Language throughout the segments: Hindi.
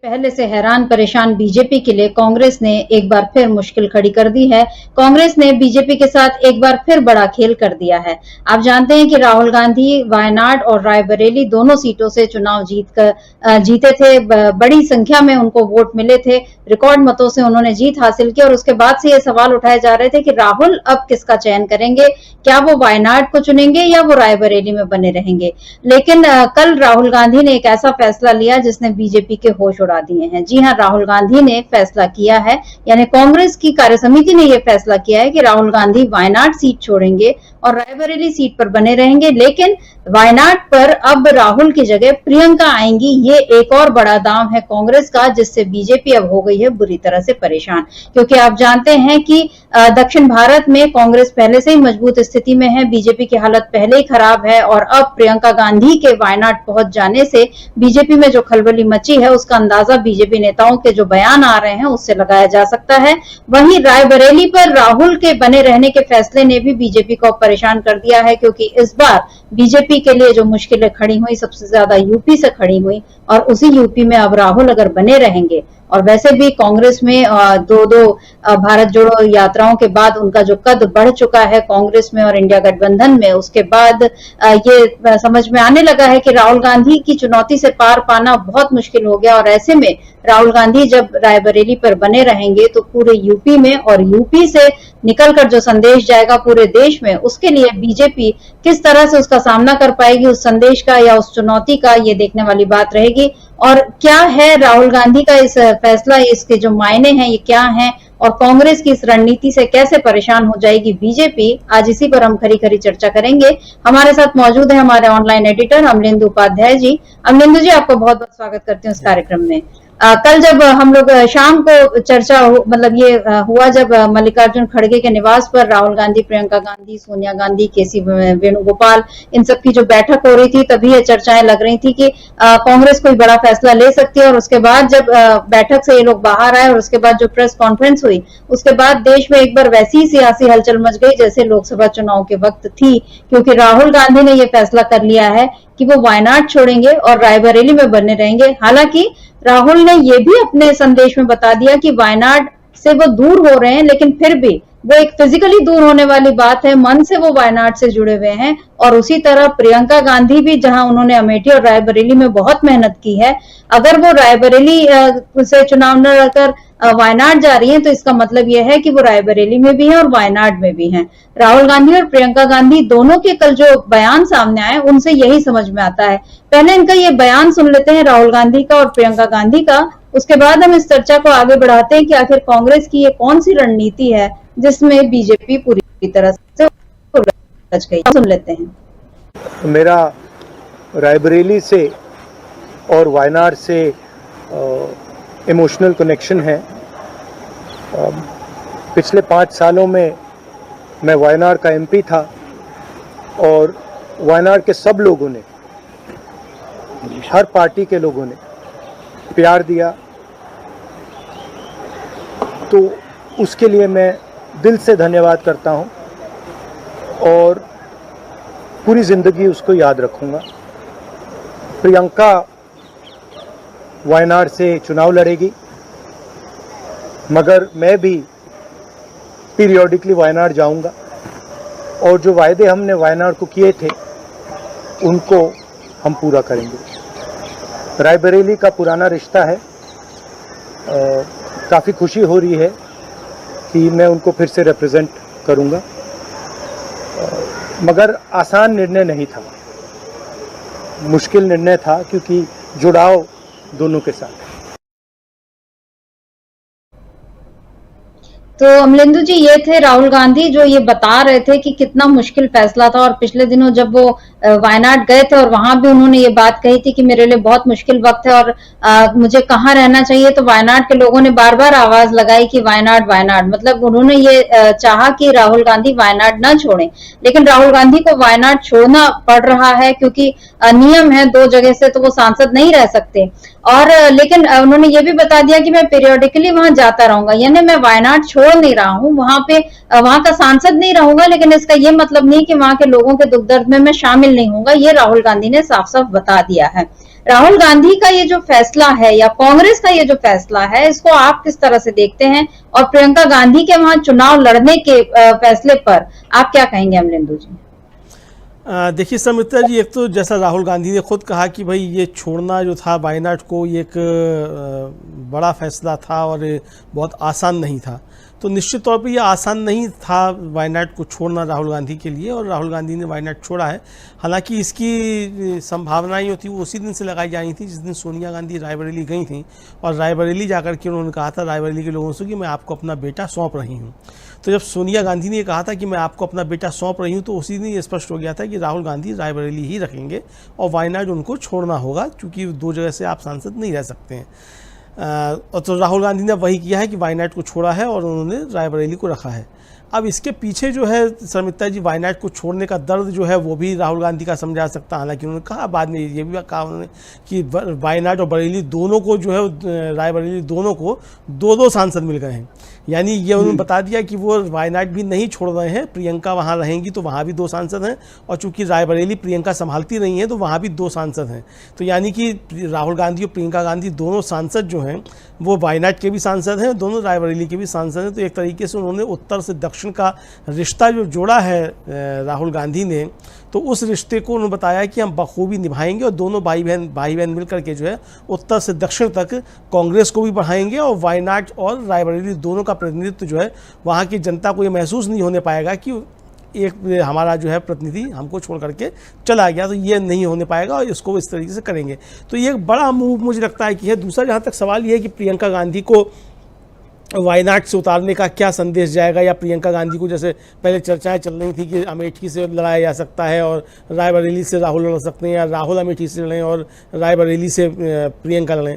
पहले से हैरान परेशान बीजेपी के लिए कांग्रेस ने एक बार फिर मुश्किल खड़ी कर दी है। कांग्रेस ने बीजेपी के साथ एक बार फिर बड़ा खेल कर दिया है। आप जानते हैं कि राहुल गांधी वायनाड और रायबरेली दोनों सीटों से चुनाव जीते थे। बड़ी संख्या में उनको वोट मिले थे, रिकॉर्ड मतों से उन्होंने जीत हासिल की और उसके बाद से ये सवाल उठाए जा रहे थे कि राहुल अब किसका चयन करेंगे, क्या वो वायनाड को चुनेंगे या वो रायबरेली में बने रहेंगे। लेकिन कल राहुल गांधी ने एक ऐसा फैसला लिया जिसने बीजेपी के होश उड़ा दिए हैं। जी हां, राहुल गांधी ने फैसला किया है, यानी कांग्रेस की कार्यसमिति ने यह फैसला किया है कि राहुल गांधी वायनाड सीट छोड़ेंगे और रायबरेली सीट पर बने रहेंगे। लेकिन वायनाड पर अब राहुल की जगह प्रियंका आएंगी। ये एक और बड़ा दांव है कांग्रेस का, जिससे बीजेपी अब हो गई है बुरी तरह से परेशान। क्योंकि आप जानते हैं कि दक्षिण भारत में कांग्रेस पहले से ही मजबूत स्थिति में है, बीजेपी की हालत पहले ही खराब है और अब प्रियंका गांधी के वायनाड पहुंच जाने से बीजेपी में जो खलबली मची है उसका अंदाजा बीजेपी नेताओं के जो बयान आ रहे हैं उससे लगाया जा सकता है। वहीं रायबरेली पर राहुल के बने रहने के फैसले ने भी बीजेपी को परेशान कर दिया है, क्योंकि इस बार बीजेपी के लिए जो मुश्किलें खड़ी हुई सबसे ज्यादा यूपी से खड़ी हुई और उसी यूपी में अब राहुल अगर बने रहेंगे, और वैसे भी कांग्रेस में दो भारत जोड़ो यात्राओं के बाद उनका जो कद बढ़ चुका है कांग्रेस में और इंडिया गठबंधन में, उसके बाद ये समझ में आने लगा है कि राहुल गांधी की चुनौती से पार पाना बहुत मुश्किल हो गया। और ऐसे में राहुल गांधी जब रायबरेली पर बने रहेंगे तो पूरे यूपी में और यूपी से निकलकर जो संदेश जाएगा पूरे देश में, उसके लिए बीजेपी किस तरह से उसका सामना कर पाएगी, उस संदेश का या उस चुनौती का, ये देखने वाली बात रहेगी। और क्या है राहुल गांधी का इस फैसला, इसके जो मायने हैं ये क्या हैं, और कांग्रेस की इस रणनीति से कैसे परेशान हो जाएगी बीजेपी, आज इसी पर हम खरी खरी चर्चा करेंगे। हमारे साथ मौजूद है हमारे ऑनलाइन एडिटर अमलेंदु उपाध्याय जी। अमलेंदु जी, आपका बहुत बहुत स्वागत करते हैं इस कार्यक्रम में। कल जब हम लोग शाम को चर्चा मतलब ये हुआ जब मल्लिकार्जुन खड़गे के निवास पर राहुल गांधी, प्रियंका गांधी, सोनिया गांधी, केसी वेणुगोपाल, इन सब की जो बैठक हो रही थी, तभी ये चर्चाएं लग रही थी कि कांग्रेस कोई बड़ा फैसला ले सकती है। और उसके बाद जब बैठक से ये लोग बाहर आए और उसके बाद जो प्रेस कॉन्फ्रेंस हुई, उसके बाद देश में एक बार वैसी ही सियासी हलचल मच गई जैसे लोकसभा चुनाव के वक्त थी, क्योंकि राहुल गांधी ने ये फैसला कर लिया है कि वो वायनाड छोड़ेंगे और रायबरेली में बने रहेंगे। हालांकि राहुल ने ये भी अपने संदेश में बता दिया कि वायनाड से वो दूर हो रहे हैं, लेकिन फिर भी वो एक फिजिकली दूर होने वाली बात है, मन से वो वायनाड से जुड़े हुए हैं। और उसी तरह प्रियंका गांधी भी, जहां उन्होंने अमेठी और रायबरेली में बहुत मेहनत की है, अगर वो रायबरेली से चुनाव न लड़कर वायनाड जा रही हैं तो इसका मतलब यह है कि वो रायबरेली में भी है और वायनाड में भी हैं। राहुल गांधी और प्रियंका गांधी दोनों के कल जो बयान सामने आए उनसे यही समझ में आता है। पहले इनका ये बयान सुन लेते हैं राहुल गांधी का और प्रियंका गांधी का, उसके बाद हम इस चर्चा को आगे बढ़ाते हैं कि आखिर कांग्रेस की ये कौन सी रणनीति है जिसमें बीजेपी पूरी तरह से उलझ गई। सुन लेते हैं। मेरा रायबरेली से और वायनाड से इमोशनल कनेक्शन है। पिछले 5 सालों में मैं वायनाड का एमपी था और वायनाड के सब लोगों ने, हर पार्टी के लोगों ने प्यार दिया, तो उसके लिए मैं दिल से धन्यवाद करता हूं और पूरी ज़िंदगी उसको याद रखूंगा। प्रियंका वायनाड से चुनाव लड़ेगी, मगर मैं भी पीरियोडिकली वायनाड जाऊंगा और जो वायदे हमने वायनाड को किए थे उनको हम पूरा करेंगे। रायबरेली का पुराना रिश्ता है, काफ़ी खुशी हो रही है कि मैं उनको फिर से रिप्रेजेंट करूंगा, मगर आसान निर्णय नहीं था, मुश्किल निर्णय था, क्योंकि जुड़ाव दोनों के साथ। तो अमलेंदु जी, ये थे राहुल गांधी जो ये बता रहे थे कि कितना मुश्किल फैसला था। और पिछले दिनों जब वो वायनाड गए थे और वहां भी उन्होंने ये बात कही थी कि मेरे लिए बहुत मुश्किल वक्त है और मुझे कहाँ रहना चाहिए, तो वायनाड के लोगों ने बार बार आवाज लगाई कि वायनाड वायनाड, मतलब उन्होंने ये चाहा कि राहुल गांधी वायनाड न छोड़ें। लेकिन राहुल गांधी को वायनाड छोड़ना पड़ रहा है क्योंकि नियम है 2 जगह से तो वो सांसद नहीं रह सकते। और लेकिन उन्होंने ये भी बता दिया कि मैं पीरियोडिकली वहां जाता रहूंगा, यानी मैं वायनाड छोड़ नहीं रहा हूं, वहां का सांसद नहीं रहूंगा, लेकिन इसका ये मतलब नहीं कि वहां के लोगों के दुख दर्द में मैं शामिल नहीं होऊंगा। ये राहुल गांधी ने साफ साफ बता दिया है। राहुल गांधी का ये जो फैसला है या कांग्रेस का ये जो फैसला है, इसको आप किस तरह से देखते हैं? और प्रियंका गांधी के वहां चुनाव लड़ने के फैसले पर आप क्या कहेंगे अमलेंदु जी? देखिए समिता जी, एक तो जैसा राहुल गांधी ने खुद कहा कि भाई ये छोड़ना जो था वायनाड को, ये एक बड़ा फैसला था और बहुत आसान नहीं था। तो निश्चित तौर पे ये आसान नहीं था वायनाड को छोड़ना राहुल गांधी के लिए, और राहुल गांधी ने वायनाड छोड़ा है। हालांकि इसकी संभावनाएं जो थी वो उसी दिन से लगाई जानी थी जिस दिन सोनिया गांधी रायबरेली गई थी, और रायबरेली जाकर के उन्होंने कहा था रायबरेली के लोगों से कि मैं आपको अपना बेटा सौंप रही हूँ। तो जब सोनिया गांधी ने कहा था कि मैं आपको अपना बेटा सौंप रही हूँ, तो उसी दिन ये स्पष्ट हो गया था कि राहुल गांधी रायबरेली ही रखेंगे और वायनाड उनको छोड़ना होगा, क्योंकि दो जगह से आप सांसद नहीं रह सकते हैं। और तो राहुल गांधी ने वही किया है कि वायनाड को छोड़ा है और उन्होंने रायबरेली को रखा है। अब इसके पीछे जो है समिता जी, वायनाड को छोड़ने का दर्द जो है वो भी राहुल गांधी का समझा सकता है। हालांकि उन्होंने कहा बाद में, ये भी कहा उन्होंने कि वायनाड और बरेली दोनों को जो है, रायबरेली दोनों को दो सांसद मिल गए हैं। यानी ये उन्होंने बता दिया कि वो वायनाड भी नहीं छोड़ रहे हैं, प्रियंका वहाँ रहेंगी तो वहाँ भी 2 सांसद हैं, और चूंकि रायबरेली प्रियंका संभालती रही हैं तो वहाँ भी 2 सांसद हैं। तो यानी कि राहुल गांधी और प्रियंका गांधी दोनों सांसद जो हैं वो वायनाड के भी सांसद हैं, दोनों रायबरेली के भी सांसद हैं। तो एक तरीके से उन्होंने उत्तर से दक्षिण का रिश्ता जो जोड़ा है राहुल गांधी ने, तो उस रिश्ते को उन्होंने बताया कि हम बखूबी निभाएंगे और दोनों भाई बहन मिलकर के जो है उत्तर से दक्षिण तक कांग्रेस को भी बढ़ाएंगे, और वायनाड और रायबरेली दोनों का प्रतिनिधित्व जो है वहाँ की जनता को ये महसूस नहीं होने पाएगा कि एक हमारा जो है प्रतिनिधि हमको छोड़ करके चला गया। तो ये नहीं होने पाएगा और इसको इस तरीके से करेंगे। तो ये एक बड़ा मूव मुझे लगता है कि है। दूसरा, जहाँ तक सवाल ये है कि प्रियंका गांधी को वायनाड से उतारने का क्या संदेश जाएगा, या प्रियंका गांधी को, जैसे पहले चर्चाएं चल रही थी कि अमेठी से लड़ाया जा सकता है और रायबरेली से राहुल लड़ सकते हैं, या राहुल अमेठी से लड़ें और रायबरेली से प्रियंका लड़ें।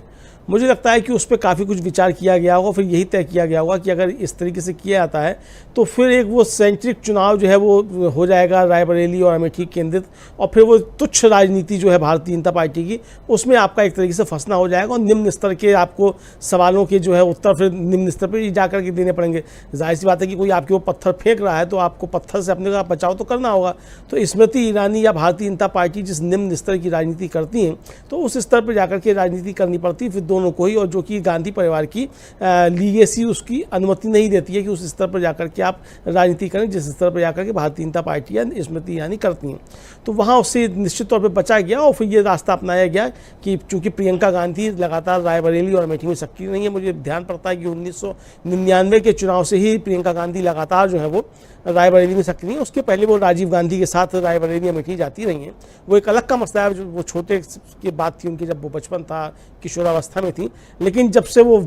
मुझे लगता है कि उस पर काफ़ी कुछ विचार किया गया होगा, फिर यही तय किया गया होगा कि अगर इस तरीके से किया जाता है तो फिर एक वो सेंट्रिक चुनाव जो है वो हो जाएगा रायबरेली और अमेठी केंद्रित, और फिर वो तुच्छ राजनीति जो है भारतीय जनता पार्टी की, उसमें आपका एक तरीके से फंसना हो जाएगा, और निम्न स्तर के आपको सवालों के जो है उत्तर फिर निम्न स्तर पर ही जाकर के देने पड़ेंगे। जाहिर सी बात है कि कोई आपके वो पत्थर फेंक रहा है तो आपको पत्थर से अपने का बचाव तो करना होगा। तो स्मृति ईरानी या भारतीय जनता पार्टी जिस निम्न स्तर की राजनीति करती हैं, तो उस स्तर पर जाकर के राजनीति करनी पड़ती है फिर दोनों को ही, और जो कि गांधी परिवार की लीगेसी उसकी अनुमति नहीं देती है कि उस स्तर पर जाकर के आप राजनीति करें जिस स्तर पर जाकर के भारतीय जनता पार्टी या स्मृति ईरानी करती हैं। तो वहाँ उससे निश्चित तौर पर बचा गया, और फिर ये रास्ता अपनाया गया कि चूंकि प्रियंका गांधी लगातार रायबरेली और अमेठी में सक्रिय नहीं है। मुझे ध्यान पड़ता है कि 1999 के चुनाव से ही प्रियंका गांधी लगातार जो है वो रायबरेली में सक्रिय है। उसके पहले वो राजीव गांधी के साथ रायबरेली अमेठी जाती रही हैं। वो एक अलग का मसला है, जो वो छोटे की बात थी उनकी, जब वो बचपन था, किशोरावस्था में थी। लेकिन जब से वो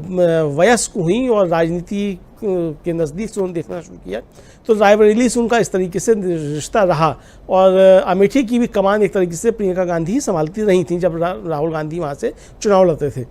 वयस्क हुई और राजनीति के नज़दीक से उन्होंने देखना शुरू किया, तो रायबरेली से उनका इस तरीके से रिश्ता रहा, और अमेठी की भी कमान एक तरीके से प्रियंका गांधी ही संभालती रही थी जब राहुल गांधी वहाँ से चुनाव लड़ते थे।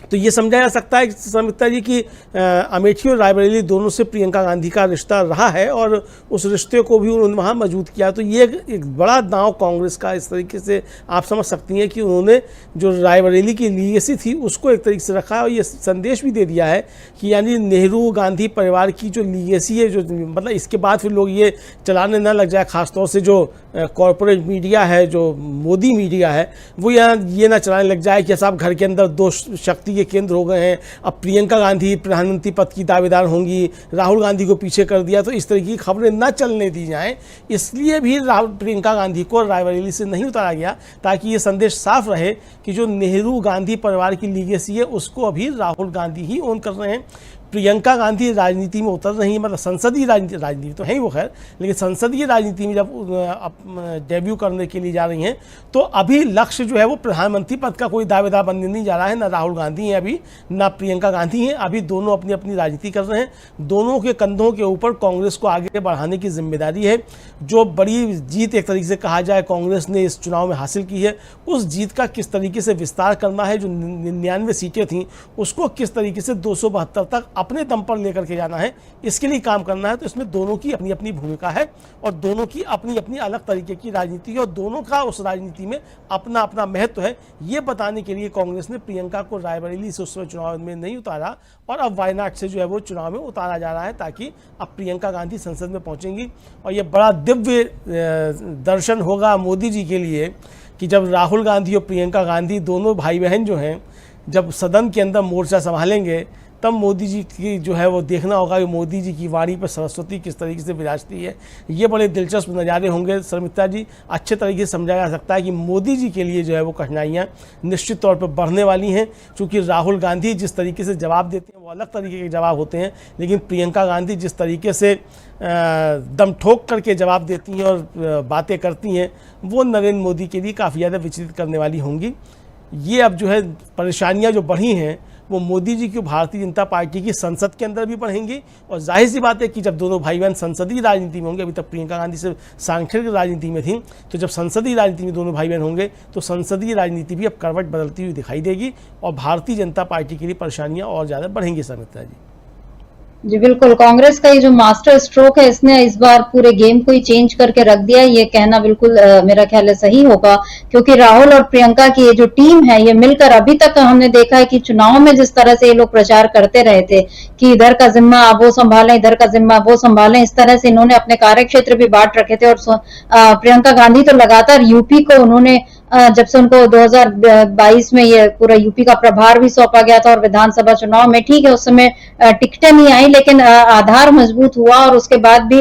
तो ये समझा जा सकता है समिता जी कि अमेठी और रायबरेली दोनों से प्रियंका गांधी का रिश्ता रहा है, और उस रिश्ते को भी उन्होंने वहाँ मौजूद किया। तो ये एक बड़ा दांव कांग्रेस का इस तरीके से आप समझ सकती हैं कि उन्होंने जो रायबरेली की लीगेसी थी उसको एक तरीके से रखा है, और ये संदेश भी दे दिया है कि यानी नेहरू गांधी परिवार की जो लीगेसी है, जो मतलब इसके बाद फिर लोग ये चलाने न लग जाए, खासतौर से जो कॉरपोरेट मीडिया है, जो मोदी मीडिया है, वो यहाँ ये ना चलाने लग जाए कि साहब घर के अंदर 2 शक्ति के केंद्र हो गए हैं, अब प्रियंका गांधी प्रधानमंत्री पद की दावेदार होंगी, राहुल गांधी को पीछे कर दिया। तो इस तरह की खबरें न चलने दी जाएं, इसलिए भी प्रियंका गांधी को रायबरेली से नहीं उतारा गया, ताकि ये संदेश साफ रहे कि जो नेहरू गांधी परिवार की लीगेसी है उसको अभी राहुल गांधी ही ओन कर रहे हैं। प्रियंका गांधी राजनीति में उतर रही है, मतलब संसदीय राजनीति तो है ही वो खैर, लेकिन संसदीय राजनीति में जब डेब्यू करने के लिए जा रही हैं, तो अभी लक्ष्य जो है वो प्रधानमंत्री पद का कोई दावेदार बनने नहीं जा रहा है। ना राहुल गांधी हैं अभी, ना प्रियंका गांधी हैं अभी, दोनों अपनी अपनी राजनीति कर रहे हैं। दोनों के कंधों के ऊपर कांग्रेस को आगे बढ़ाने की जिम्मेदारी है। जो बड़ी जीत एक तरीके से कहा जाए कांग्रेस ने इस चुनाव में हासिल की है, उस जीत का किस तरीके से विस्तार करना है। जो 99 सीटें थीं उसको किस तरीके से 272 तक अपने दम पर लेकर के जाना है, इसके लिए काम करना है। तो इसमें दोनों की अपनी अपनी भूमिका है, और दोनों की अपनी अपनी अलग तरीके की राजनीति है, और दोनों का उस राजनीति में अपना अपना महत्व है। ये बताने के लिए कांग्रेस ने प्रियंका को रायबरेली से उस समय चुनाव में नहीं उतारा, और अब वायनाड से जो है वो चुनाव में उतारा जा रहा है, ताकि अब प्रियंका गांधी संसद में पहुंचेंगी। और ये बड़ा दिव्य दर्शन होगा मोदी जी के लिए कि जब राहुल गांधी और प्रियंका गांधी दोनों भाई बहन जो हैं जब सदन के अंदर मोर्चा संभालेंगे तब मोदी जी की जो है वो देखना होगा कि मोदी जी की वाणी पर सरस्वती किस तरीके से विराजती है। ये बड़े दिलचस्प नज़ारे होंगे शर्मिष्ठा जी। अच्छे तरीके से समझाया जा सकता है कि मोदी जी के लिए जो है वो कठिनाइयाँ निश्चित तौर पर बढ़ने वाली हैं, क्योंकि राहुल गांधी जिस तरीके से जवाब देते हैं वो अलग तरीके के जवाब होते हैं, लेकिन प्रियंका गांधी जिस तरीके से दम ठोक करके जवाब देती हैं और बातें करती हैं वो नरेंद्र मोदी के लिए काफ़ी ज़्यादा विचलित करने वाली होंगी। ये अब जो है परेशानियां जो बढ़ी हैं वो मोदी जी की भारतीय जनता पार्टी की संसद के अंदर भी बढ़ेंगी, और जाहिर सी बात है कि जब दोनों भाई बहन संसदीय राजनीति में होंगे, अभी तक प्रियंका गांधी से सांख्यिक राजनीति में थी, तो जब संसदीय राजनीति में दोनों भाई बहन होंगे तो संसदीय राजनीति भी अब करवट बदलती हुई दिखाई देगी और भारतीय जनता पार्टी के लिए परेशानियां और ज़्यादा बढ़ेंगी। शर्मिष्ठा जी जी बिल्कुल, कांग्रेस का ये जो मास्टर स्ट्रोक है इसने इस बार पूरे गेम को ही चेंज करके रख दिया, ये कहना बिल्कुल मेरा ख्याल है सही होगा, क्योंकि राहुल और प्रियंका की ये जो टीम है ये मिलकर अभी तक हमने देखा है कि चुनाव में जिस तरह से ये लोग प्रचार करते रहे थे कि इधर का जिम्मा वो संभालें, इधर का जिम्मा वो संभालें, इस तरह से इन्होंने अपने कार्य क्षेत्र भी बांट रखे थे। और प्रियंका गांधी तो लगातार यूपी को उन्होंने जब से उनको 2022 में ये पूरा यूपी का प्रभार भी सौंपा गया था और विधानसभा चुनाव में ठीक है उस समय टिकटें नहीं आई, लेकिन आधार मजबूत हुआ। और उसके बाद भी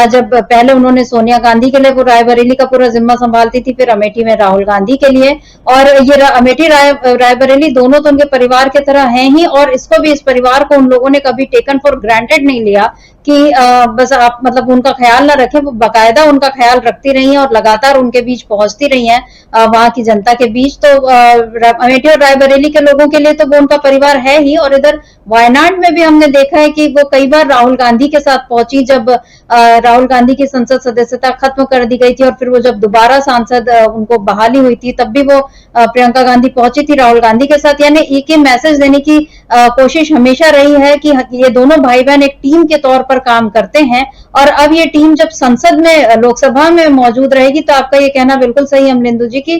जब पहले उन्होंने सोनिया गांधी के लिए वो रायबरेली का पूरा जिम्मा संभालती थी, फिर अमेठी में राहुल गांधी के लिए, और ये अमेठी रायबरेली दोनों तो उनके परिवार की तरह हैं ही, और इसको भी इस परिवार को उन लोगों ने कभी टेकन फॉर ग्रांटेड नहीं लिया कि बस आप मतलब उनका ख्याल ना रखें, वो बाकायदा उनका ख्याल रखती रही हैं और लगातार उनके बीच पहुंचती रही हैं वहां की जनता के बीच। तो अमेठी और रायबरेली के लोगों के लिए तो वो उनका परिवार है ही। और इधर वायनाड में भी हमने देखा है कि वो कई बार राहुल गांधी के साथ पहुंची, जब राहुल गांधी की संसद सदस्यता खत्म कर दी गई थी और फिर वो जब दोबारा सांसद उनको बहाली हुई थी तब भी वो प्रियंका गांधी पहुंची थी राहुल गांधी के साथ। यानी एक ही मैसेज देने की कोशिश हमेशा रही है कि ये दोनों भाई बहन एक टीम के तौर पर काम करते हैं। और अब ये टीम जब संसद में लोकसभा में मौजूद रहेगी तो आपका ये कहना बिल्कुल सही अमलेंदु जी की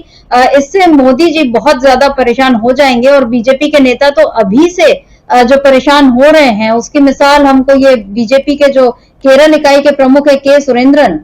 इससे मोदी जी बहुत ज्यादा परेशान हो जाएंगे। और बीजेपी के नेता तो अभी से जो परेशान हो रहे हैं उसकी मिसाल हमको ये बीजेपी के जो केरल इकाई के प्रमुख है के सुरेंद्रन,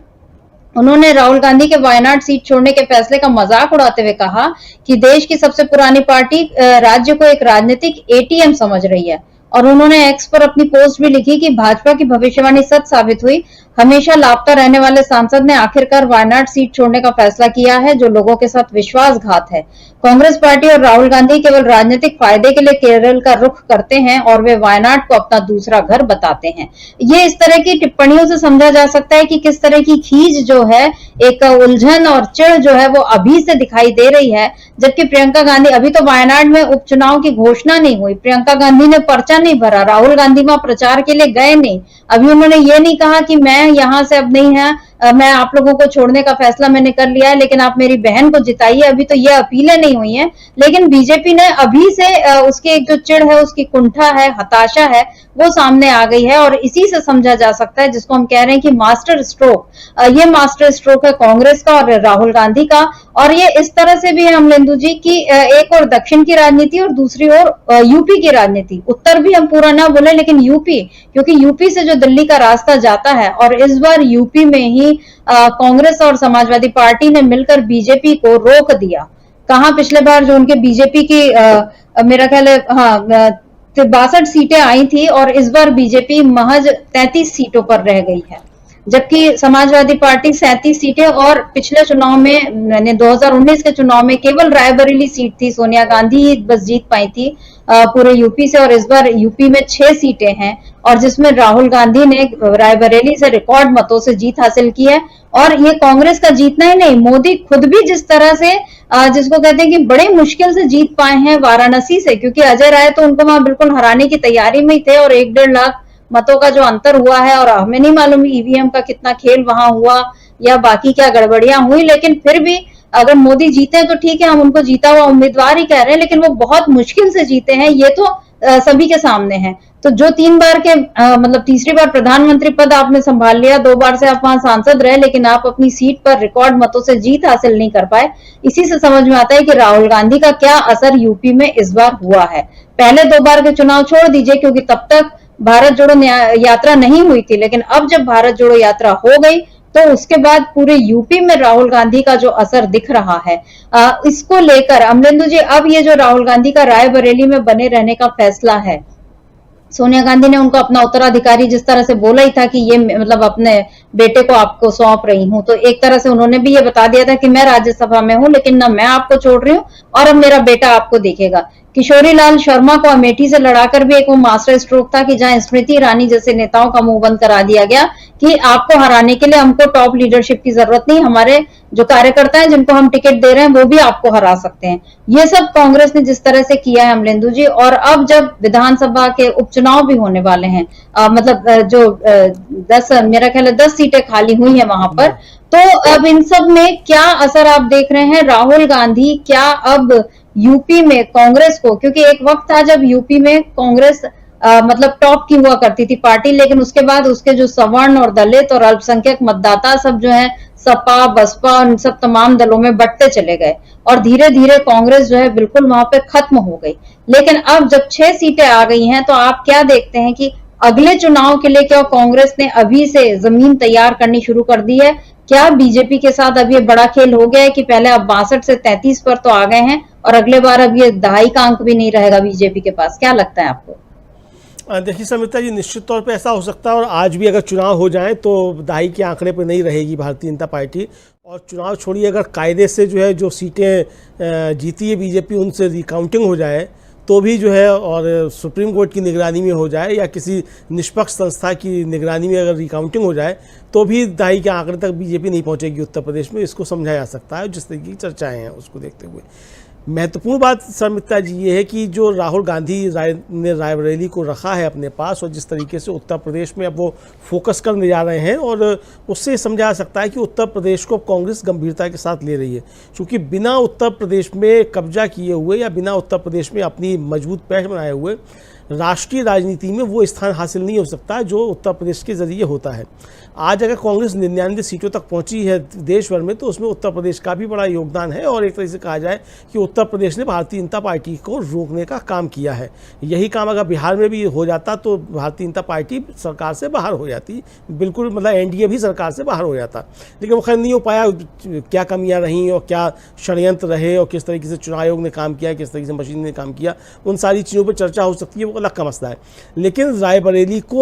उन्होंने राहुल गांधी के वायनाड सीट छोड़ने के फैसले का मजाक उड़ाते हुए कहा कि देश की सबसे पुरानी पार्टी राज्य को एक राजनीतिक एटीएम समझ रही है। और उन्होंने एक्स पर अपनी पोस्ट भी लिखी कि भाजपा की भविष्यवाणी सच साबित हुई, हमेशा लापता रहने वाले सांसद ने आखिरकार वायनाड सीट छोड़ने का फैसला किया है जो लोगों के साथ विश्वासघात है। कांग्रेस पार्टी और राहुल गांधी केवल राजनीतिक फायदे के लिए केरल का रुख करते हैं और वे वायनाड को अपना दूसरा घर बताते हैं। ये इस तरह की टिप्पणियों से समझा जा सकता है कि किस तरह की खींच जो है, एक उलझन और चिढ़ जो है वो अभी से दिखाई दे रही है। जबकि प्रियंका गांधी, अभी तो वायनाड में उपचुनाव की घोषणा नहीं हुई, प्रियंका गांधी ने पर्चा नहीं भरा, राहुल गांधी वहां प्रचार के लिए गए नहीं, अभी उन्होंने ये नहीं कहा कि मैं यहाँ से अब नहीं है, मैं आप लोगों को छोड़ने का फैसला मैंने कर लिया है लेकिन आप मेरी बहन को जिताइए, अभी तो ये अपीलें नहीं हुई हैं। लेकिन बीजेपी ने अभी से उसकी एक जो चिढ़ है, उसकी कुंठा है, हताशा है, वो सामने आ गई है। और इसी से समझा जा सकता है जिसको हम कह रहे हैं कि मास्टर स्ट्रोक, ये मास्टर स्ट्रोक है कांग्रेस का और राहुल गांधी का। और ये इस तरह से भी है अमलेंदु जी की एक और दक्षिण की राजनीति और दूसरी ओर यूपी की राजनीति, उत्तर भी हम पूरा ना बोले लेकिन यूपी, क्योंकि यूपी से जो दिल्ली का रास्ता जाता है और इस बार यूपी में ही कांग्रेस और समाजवादी पार्टी ने मिलकर बीजेपी को रोक दिया। कहां पिछले बार जो उनके बीजेपी की मेरा ख्याल है 62 सीटें आई थी और इस बार बीजेपी महज 33 सीटों पर रह गई है, जबकि समाजवादी पार्टी 37 सीटें, और पिछले चुनाव में 2019 के चुनाव में केवल रायबरेली सीट थी, सोनिया गांधी ही बस जीत पाई थी पूरे यूपी से, और इस बार यूपी में 6 सीटें हैं और जिसमें राहुल गांधी ने रायबरेली से रिकॉर्ड मतों से जीत हासिल की है। और ये कांग्रेस का जीतना ही नहीं, मोदी खुद भी जिस तरह से जिसको कहते हैं कि बड़े मुश्किल से जीत पाए हैं वाराणसी से, क्योंकि अजय राय तो उनको वहां बिल्कुल हराने की तैयारी में ही थे और 1-1.5 लाख मतों का जो अंतर हुआ है, और हमें नहीं मालूम ईवीएम का कितना खेल वहां हुआ या बाकी क्या गड़बड़ियां हुई, लेकिन फिर भी अगर मोदी जीते तो ठीक है, हम उनको जीता हुआ उम्मीदवार ही कह रहे हैं, लेकिन वो बहुत मुश्किल से जीते हैं, ये तो सभी के सामने है। तो जो 3 बार के मतलब तीसरी बार प्रधानमंत्री पद आपने संभाल लिया, 2 बार से आप वहां सांसद रहे, लेकिन आप अपनी सीट पर रिकॉर्ड मतों से जीत हासिल नहीं कर पाए। इसी से समझ में आता है कि राहुल गांधी का क्या असर यूपी में इस बार हुआ है। पहले 2 बार के चुनाव छोड़ दीजिए क्योंकि तब तक भारत जोड़ो यात्रा नहीं हुई थी, लेकिन अब जब भारत जोड़ो यात्रा हो गई तो उसके बाद पूरे यूपी में राहुल गांधी का जो असर दिख रहा है, इसको लेकर अमलेंदु जी, अब ये जो राहुल गांधी का रायबरेली में बने रहने का फैसला है, सोनिया गांधी ने उनको अपना उत्तराधिकारी जिस तरह से बोला ही था कि ये मतलब अपने बेटे को आपको सौंप रही हूं, तो एक तरह से उन्होंने भी ये बता दिया था कि मैं राज्यसभा में हूं लेकिन ना मैं आपको छोड़ रही हूं और अब मेरा बेटा आपको देखेगा। किशोरी लाल शर्मा को अमेठी से लड़ाकर भी एक वो मास्टर स्ट्रोक था कि जहां स्मृति ईरानी जैसे नेताओं का मुंह बंद करा दिया गया कि आपको हराने के लिए हमको टॉप लीडरशिप की जरूरत नहीं, हमारे जो कार्यकर्ता हैं जिनको हम टिकट दे रहे हैं वो भी आपको हरा सकते हैं। ये सब कांग्रेस ने जिस तरह से किया है अमलेंदु जी, और अब जब विधानसभा के उपचुनाव भी होने वाले हैं, मतलब जो 10 मेरा ख्याल है 10 सीटें खाली हुई है वहां पर, तो अब इन सब में क्या असर आप देख रहे हैं? राहुल गांधी क्या अब यूपी में कांग्रेस को, क्योंकि एक वक्त था जब यूपी में कांग्रेस मतलब टॉप की हुआ करती थी पार्टी, लेकिन उसके बाद उसके जो सवर्ण और दलित और अल्पसंख्यक मतदाता सब जो है सपा बसपा उन सब तमाम दलों में बंटते चले गए और धीरे धीरे कांग्रेस जो है बिल्कुल वहां पे खत्म हो गई। लेकिन अब जब 6 सीटें आ गई हैं तो आप क्या देखते हैं कि अगले चुनाव के लिए क्या कांग्रेस ने अभी से जमीन तैयार करनी शुरू कर दी है? क्या बीजेपी के साथ अब ये बड़ा खेल हो गया है कि पहले अब 62 से 33 पर तो आ गए हैं और अगले बार अब ये 2.5 का अंक भी नहीं रहेगा बीजेपी के पास? क्या लगता है आपको? देखिए समिता जी, निश्चित तौर पे ऐसा हो सकता है और आज भी अगर चुनाव हो जाए तो 2.5 के आंकड़े पे नहीं रहेगी भारतीय जनता पार्टी। और चुनाव छोड़िए, अगर कायदे से जो है जो सीटें जीती है बीजेपी उनसे रिकाउंटिंग हो जाए तो भी जो है, और सुप्रीम कोर्ट की निगरानी में हो जाए या किसी निष्पक्ष संस्था की निगरानी में अगर रिकाउंटिंग हो जाए तो भी 2.5 के आंकड़े तक बीजेपी नहीं पहुंचेगी उत्तर प्रदेश में। इसको समझा जा सकता है जिस तरीके की चर्चाएँ हैं उसको देखते हुए। महत्वपूर्ण बात समिता जी ये है कि जो राहुल गांधी ने रायबरेली को रखा है अपने पास और जिस तरीके से उत्तर प्रदेश में अब वो फोकस करने जा रहे हैं, और उससे समझा जा सकता है कि उत्तर प्रदेश को कांग्रेस गंभीरता के साथ ले रही है, क्योंकि बिना उत्तर प्रदेश में कब्जा किए हुए या बिना उत्तर प्रदेश में अपनी मजबूत पैठ बनाए हुए राष्ट्रीय राजनीति में वो स्थान हासिल नहीं हो सकता जो उत्तर प्रदेश के जरिए होता है। आज अगर कांग्रेस 99 सीटों तक पहुंची है देश भर में तो उसमें उत्तर प्रदेश का भी बड़ा योगदान है, और एक तरह से कहा जाए कि उत्तर प्रदेश ने भारतीय जनता पार्टी को रोकने का काम किया है। यही काम अगर बिहार में भी हो जाता तो भारतीय जनता पार्टी सरकार से बाहर हो जाती, बिल्कुल मतलब एनडीए भी सरकार से बाहर हो जाता, लेकिन वो खैर नहीं हो पाया। क्या कमियाँ रहीं और क्या षड्यंत्र रहे और किस तरीके से चुनाव आयोग ने काम किया, किस तरीके से मशीन ने काम किया, उन सारी चीज़ों पर चर्चा हो सकती है, वो अलग का मसला है। लेकिन रायबरेली को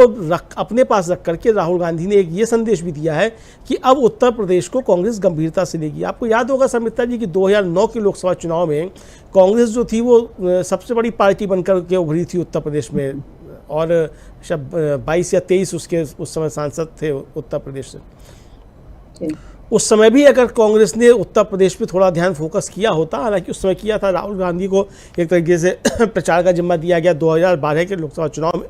अपने पास रख करके राहुल गांधी ने एक ये संदेश भी दिया है कि अब उत्तर प्रदेश को कांग्रेस गंभीरता से लेगी। आपको याद होगा समिता जी कि 2009 के लोकसभा चुनाव में कांग्रेस जो थी वो सबसे बड़ी पार्टी बनकर के उभरी थी उत्तर प्रदेश में, और 22 या 23 उसके उस समय सांसद थे उत्तर प्रदेश से। उस समय भी अगर कांग्रेस ने उत्तर प्रदेश पे थोड़ा ध्यान फोकस किया होता, हालांकि उस समय किया था, राहुल गांधी को एक तरीके से प्रचार का जिम्मा दिया गया 2012 के लोकसभा चुनाव में,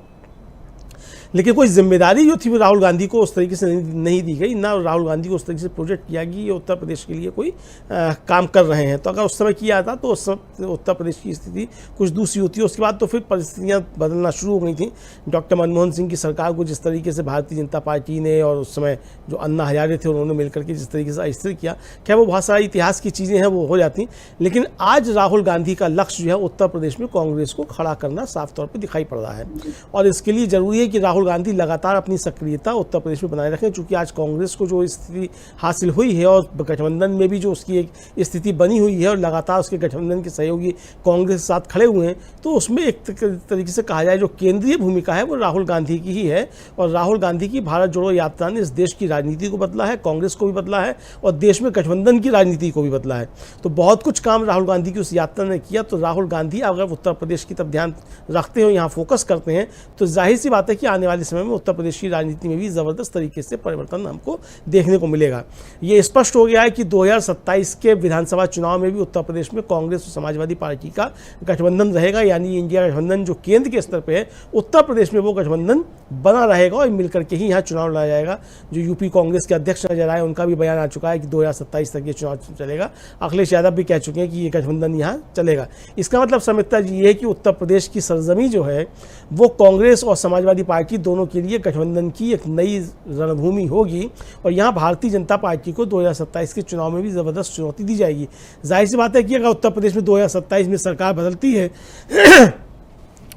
लेकिन कोई जिम्मेदारी जो थी वो राहुल गांधी को उस तरीके से नहीं दी गई, ना राहुल गांधी को उस तरीके से प्रोजेक्ट किया कि ये उत्तर प्रदेश के लिए कोई काम कर रहे हैं। तो अगर उस समय किया था तो उस समय उत्तर प्रदेश की स्थिति कुछ दूसरी होती है। उसके बाद तो फिर परिस्थितियां बदलना शुरू हो गई थी। डॉक्टर मनमोहन सिंह की सरकार को जिस तरीके से भारतीय जनता पार्टी ने और उस समय जो अन्ना हजारे थे उन्होंने मिलकर के जिस तरीके से अस्थिर किया, क्या वो बहुत सारी इतिहास की चीज़ें हैं वो हो जाती। लेकिन आज राहुल गांधी का लक्ष्य जो है उत्तर प्रदेश में कांग्रेस को खड़ा करना साफ तौर पर दिखाई पड़ रहा है, और इसके लिए जरूरी है कि राहुल गांधी लगातार अपनी सक्रियता उत्तर प्रदेश में बनाए रखें, क्योंकि आज कांग्रेस को जो स्थिति हासिल हुई है और गठबंधन में भी जो उसकी एक स्थिति बनी हुई है और लगातार उसके गठबंधन के सहयोगी कांग्रेस के साथ खड़े हुए हैं, तो उसमें एक तरीके से कहा जाए जो केंद्रीय भूमिका है वो राहुल गांधी की ही है। और राहुल गांधी की भारत जोड़ो यात्रा ने इस देश की राजनीति को बदला है, कांग्रेस को भी बदला है और देश में गठबंधन की राजनीति को भी बदला है। तो बहुत कुछ काम राहुल गांधी की उस यात्रा ने किया। तो राहुल गांधी अगर उत्तर प्रदेश की तरफ ध्यान रखते हो, यहाँ फोकस करते हैं, तो जाहिर सी बात है कि आने वाले समय में उत्तर प्रदेश की राजनीति में भी ज़बरदस्त तरीके से परिवर्तन हमको देखने को मिलेगा। ये स्पष्ट हो गया है कि 2027 के विधानसभा चुनाव में भी उत्तर प्रदेश में कांग्रेस और समाजवादी पार्टी का गठबंधन रहेगा, यानी इंडिया गठबंधन जो केंद्र के स्तर पे है, उत्तर प्रदेश में वो गठबंधन बना रहेगा और मिलकर के ही यहाँ चुनाव लड़ा जाएगा। जो यूपी कांग्रेस के अध्यक्ष नजर आए उनका भी बयान आ चुका है कि 2027 तक ये चुनाव चलेगा। अखिलेश यादव भी कह चुके हैं कि ये गठबंधन यहाँ चलेगा। इसका मतलब समिता जी ये है कि उत्तर प्रदेश की सरजमी जो है वो कांग्रेस और समाजवादी पार्टी दोनों के लिए गठबंधन की एक नई रणभूमि होगी, और यहाँ भारतीय जनता पार्टी को 2027 के चुनाव में भी ज़बरदस्त चुनौती दी जाएगी। जाहिर सी बात है कि अगर उत्तर प्रदेश में 2027 में सरकार बदलती है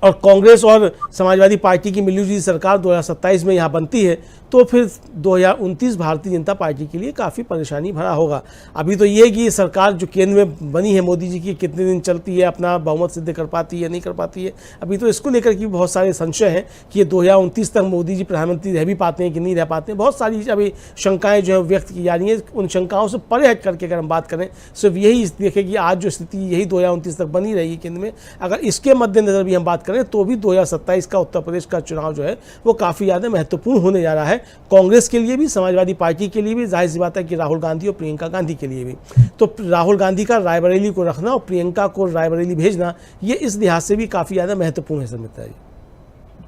और कांग्रेस और समाजवादी पार्टी की मिलीजुली सरकार 2027 में यहाँ बनती है, तो फिर 2029 भारतीय जनता पार्टी के लिए काफ़ी परेशानी भरा होगा। अभी तो ये कि सरकार जो केंद्र में बनी है मोदी जी की कितने दिन चलती है, अपना बहुमत सिद्ध कर पाती है नहीं कर पाती है, अभी तो इसको लेकर के बहुत सारे संशय हैं कि ये 2029 तक मोदी जी प्रधानमंत्री रह भी पाते हैं कि नहीं रह पाते हैं। बहुत सारी अभी शंकाएं जो है व्यक्त की जा रही हैं। उन शंकाओं से परे हट करके अगर हम बात करें, सिर्फ यही देखें कि आज जो स्थिति यही 2029 तक बनी रहेगी केंद्र में, अगर इसके मद्देनजर भी हम बात करें तो भी 2027 का उत्तर प्रदेश का चुनाव जो है वो काफ़ी ज़्यादा महत्वपूर्ण होने जा रहा है, कांग्रेस के लिए भी, समाजवादी पार्टी के लिए भी, जाहिर सी बात है कि राहुल गांधी और प्रियंका गांधी के लिए भी। तो राहुल गांधी का रायबरेली को रखना और प्रियंका को रायबरेली भेजना, ये इस लिहाज से भी काफ़ी ज़्यादा महत्वपूर्ण है समिता जी।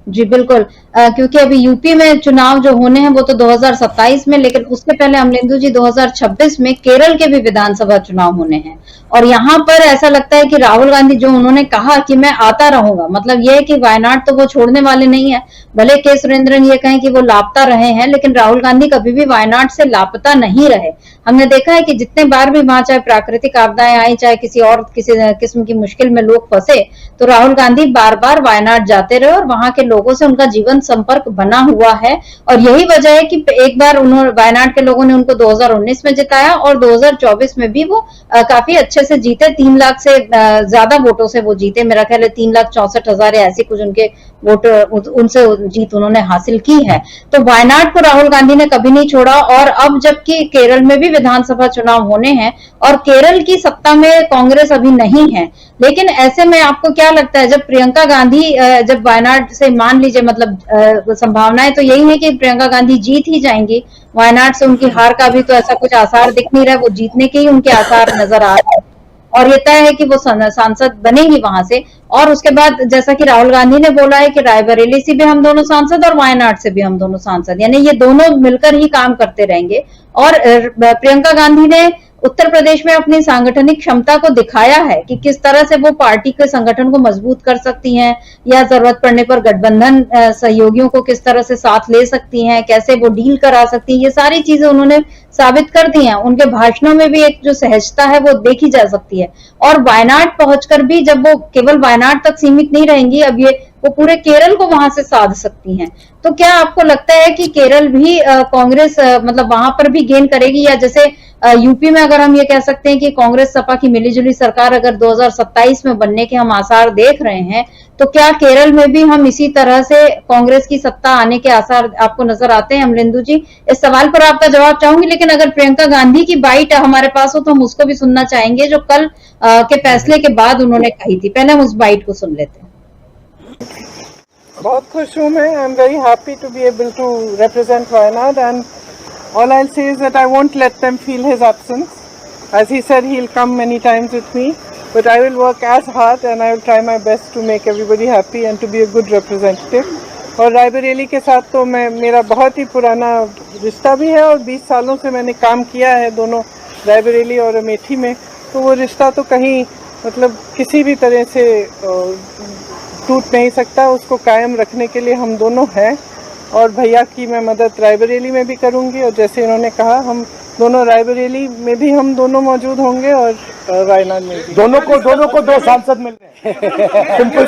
जी बिल्कुल, क्योंकि अभी यूपी में चुनाव जो होने हैं वो तो 2027 में, लेकिन उसके पहले अमलेंदु जी 2026 में केरल के भी विधानसभा चुनाव होने हैं। और यहाँ पर ऐसा लगता है कि राहुल गांधी जो उन्होंने कहा कि मैं आता रहूंगा, मतलब ये है कि वायनाड तो वो छोड़ने वाले नहीं है। भले के सुरेंद्रन ये कहें कि वो लापता रहे हैं, लेकिन राहुल गांधी कभी भी वायनाड से लापता नहीं रहे। हमने देखा है कि जितने बार भी वहां चाहे प्राकृतिक आपदाएं आई, चाहे किसी किस्म की मुश्किल में लोग फंसे, तो राहुल गांधी बार बार वायनाड जाते रहे और वहां के लोगों से उनका जीवन संपर्क बना हुआ है। और यही वजह है कि एक बार उन्होंने वायनाड के लोगों ने उनको 2019 में जिताया और 2024 में भी वो काफी अच्छे से जीते। 3 लाख से ज्यादा वोटों से वो जीते, मेरा ख्याल है 3,64,000 ऐसी कुछ उनके वोट, उनसे जीत उन्होंने हासिल की है। तो वायनाड को राहुल गांधी ने कभी नहीं छोड़ा। और अब जबकि केरल में भी विधानसभा चुनाव होने हैं और केरल की सत्ता में कांग्रेस अभी नहीं है, लेकिन ऐसे में आपको क्या लगता है, जब प्रियंका गांधी जब वायनाड से, मान लीजिए, मतलब संभावनाएं तो यही है कि प्रियंका गांधी जीत ही जाएंगी, वायनाड से उनकी हार का भी तो ऐसा कुछ आसार दिख नहीं रहा है, वो जीतने के ही उनके आसार नजर आ रहे हैं और ये तय है कि वो सांसद बनेंगी वहां से। और उसके बाद जैसा कि राहुल गांधी ने बोला है कि रायबरेली से भी हम दोनों सांसद और वायनाड से भी हम दोनों सांसद, यानी ये दोनों मिलकर ही काम करते रहेंगे। और प्रियंका गांधी ने उत्तर प्रदेश में अपनी सांगठनिक क्षमता को दिखाया है कि किस तरह से वो पार्टी के संगठन को मजबूत कर सकती हैं, या जरूरत पड़ने पर गठबंधन सहयोगियों को किस तरह से साथ ले सकती हैं, कैसे वो डील करा सकती हैं, ये सारी चीजें उन्होंने साबित कर दी हैं। उनके भाषणों में भी एक जो सहजता है वो देखी जा सकती है। और वायनाड पहुंचकर भी जब वो केवल वायनाड तक सीमित नहीं रहेंगी, अब ये वो पूरे केरल को वहां से साध सकती हैं। तो क्या आपको लगता है कि केरल भी कांग्रेस मतलब वहां पर भी गेन करेगी, या जैसे यूपी में अगर हम ये कह सकते हैं कि कांग्रेस सपा की मिलीजुली सरकार अगर 2027 में बनने के हम आसार देख रहे हैं, तो क्या केरल में भी हम इसी तरह से कांग्रेस की सत्ता आने के आसार आपको नजर आते हैं? अमलेंदु जी, इस सवाल पर आपका जवाब चाहूंगी, लेकिन अगर प्रियंका गांधी की बाइट हमारे पास हो तो हम उसको भी सुनना चाहेंगे, जो कल के फैसले के बाद उन्होंने कही थी। पहले हम उस बाइट को सुन लेते हैं। बहुत खुश हूँ मैं। I am very happy to be able to represent Wayanad, and all I'll say is that I won't let them feel his absence. As he said, he'll come many times with me, but I will work as hard and I will try my best to make everybody happy and to be a good representative. और रायबरेली के साथ तो मेरा बहुत ही पुराना रिश्ता भी है और 20 सालों से मैंने काम किया है दोनों रायबरेली और अमेठी में, तो वो रिश्ता तो कहीं मतलब किसी भी तरह से टूट नहीं सकता। उसको कायम रखने के लिए हम दोनों हैं और भैया की मैं मदद रायबरेली में भी करूंगी, और जैसे इन्होंने कहा हम दोनों रायबरेली में भी हम दोनों मौजूद होंगे और वायनाड में भी। दोनों को 2 सांसद मिल रहे हैं। सिंपल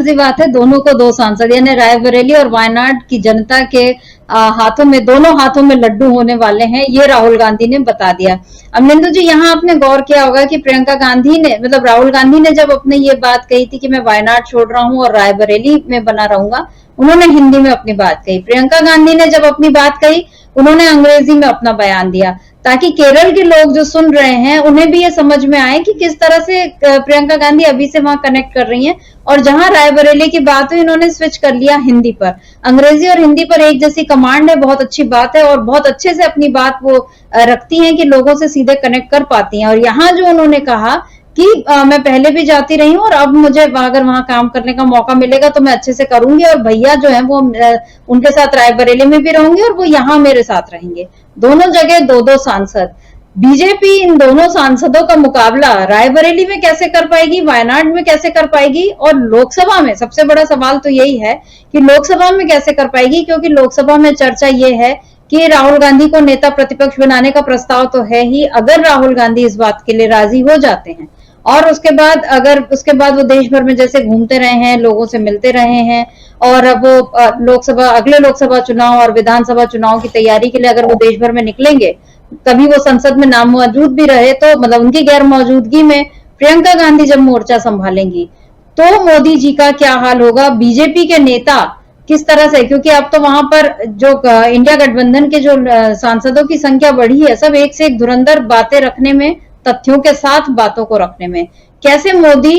सी बात है, दोनों को 2 सांसद, यानी रायबरेली और वायनाड की जनता के हाथों में, दोनों हाथों में लड्डू होने वाले हैं, ये राहुल गांधी ने बता दिया। अमलेंदु जी, यहाँ आपने गौर किया होगा कि प्रियंका गांधी ने, मतलब राहुल गांधी ने जब अपने ये बात कही थी कि मैं वायनाड छोड़ रहा हूँ और रायबरेली में बना रहूंगा, उन्होंने हिंदी में अपनी बात कही। प्रियंका गांधी ने जब अपनी बात कही, उन्होंने अंग्रेजी में अपना बयान दिया, ताकि केरल के लोग जो सुन रहे हैं उन्हें भी ये समझ में आए कि किस तरह से प्रियंका गांधी अभी से वहां कनेक्ट कर रही हैं। और जहां रायबरेली की बात हुई, इन्होंने स्विच कर लिया हिंदी पर। अंग्रेजी और हिंदी पर एक जैसी कमांड है, बहुत अच्छी बात है, और बहुत अच्छे से अपनी बात वो रखती हैं कि लोगों से सीधे कनेक्ट कर पाती हैं। और यहाँ जो उन्होंने कहा कि मैं पहले भी जाती रही हूँ और अब मुझे अगर वहां काम करने का मौका मिलेगा तो मैं अच्छे से करूंगी, और भैया जो है वो उनके साथ रायबरेली में भी रहूंगी और वो यहाँ मेरे साथ रहेंगे। दोनों जगह 2-2 सांसद। बीजेपी इन दोनों सांसदों का मुकाबला रायबरेली में कैसे कर पाएगी, वायनाड में कैसे कर पाएगी, और लोकसभा में सबसे बड़ा सवाल तो यही है कि लोकसभा में कैसे कर पाएगी, क्योंकि लोकसभा में चर्चा ये है कि राहुल गांधी को नेता प्रतिपक्ष बनाने का प्रस्ताव तो है ही, अगर राहुल गांधी इस बात के लिए राजी हो जाते हैं। और उसके बाद वो देश भर में जैसे घूमते रहे हैं, लोगों से मिलते रहे हैं, और अब वो अगले लोकसभा चुनाव और विधानसभा चुनाव की तैयारी के लिए अगर वो देश भर में निकलेंगे, कभी वो संसद में नाम मौजूद भी रहे तो मतलब उनकी गैर मौजूदगी में प्रियंका गांधी जब मोर्चा संभालेंगी तो मोदी जी का क्या हाल होगा, बीजेपी के नेता किस तरह से, क्योंकि अब तो वहां पर जो इंडिया गठबंधन के जो सांसदों की संख्या बढ़ी है, सब एक से एक धुरंधर बातें रखने में, तथ्यों के साथ बातों को रखने में, कैसे मोदी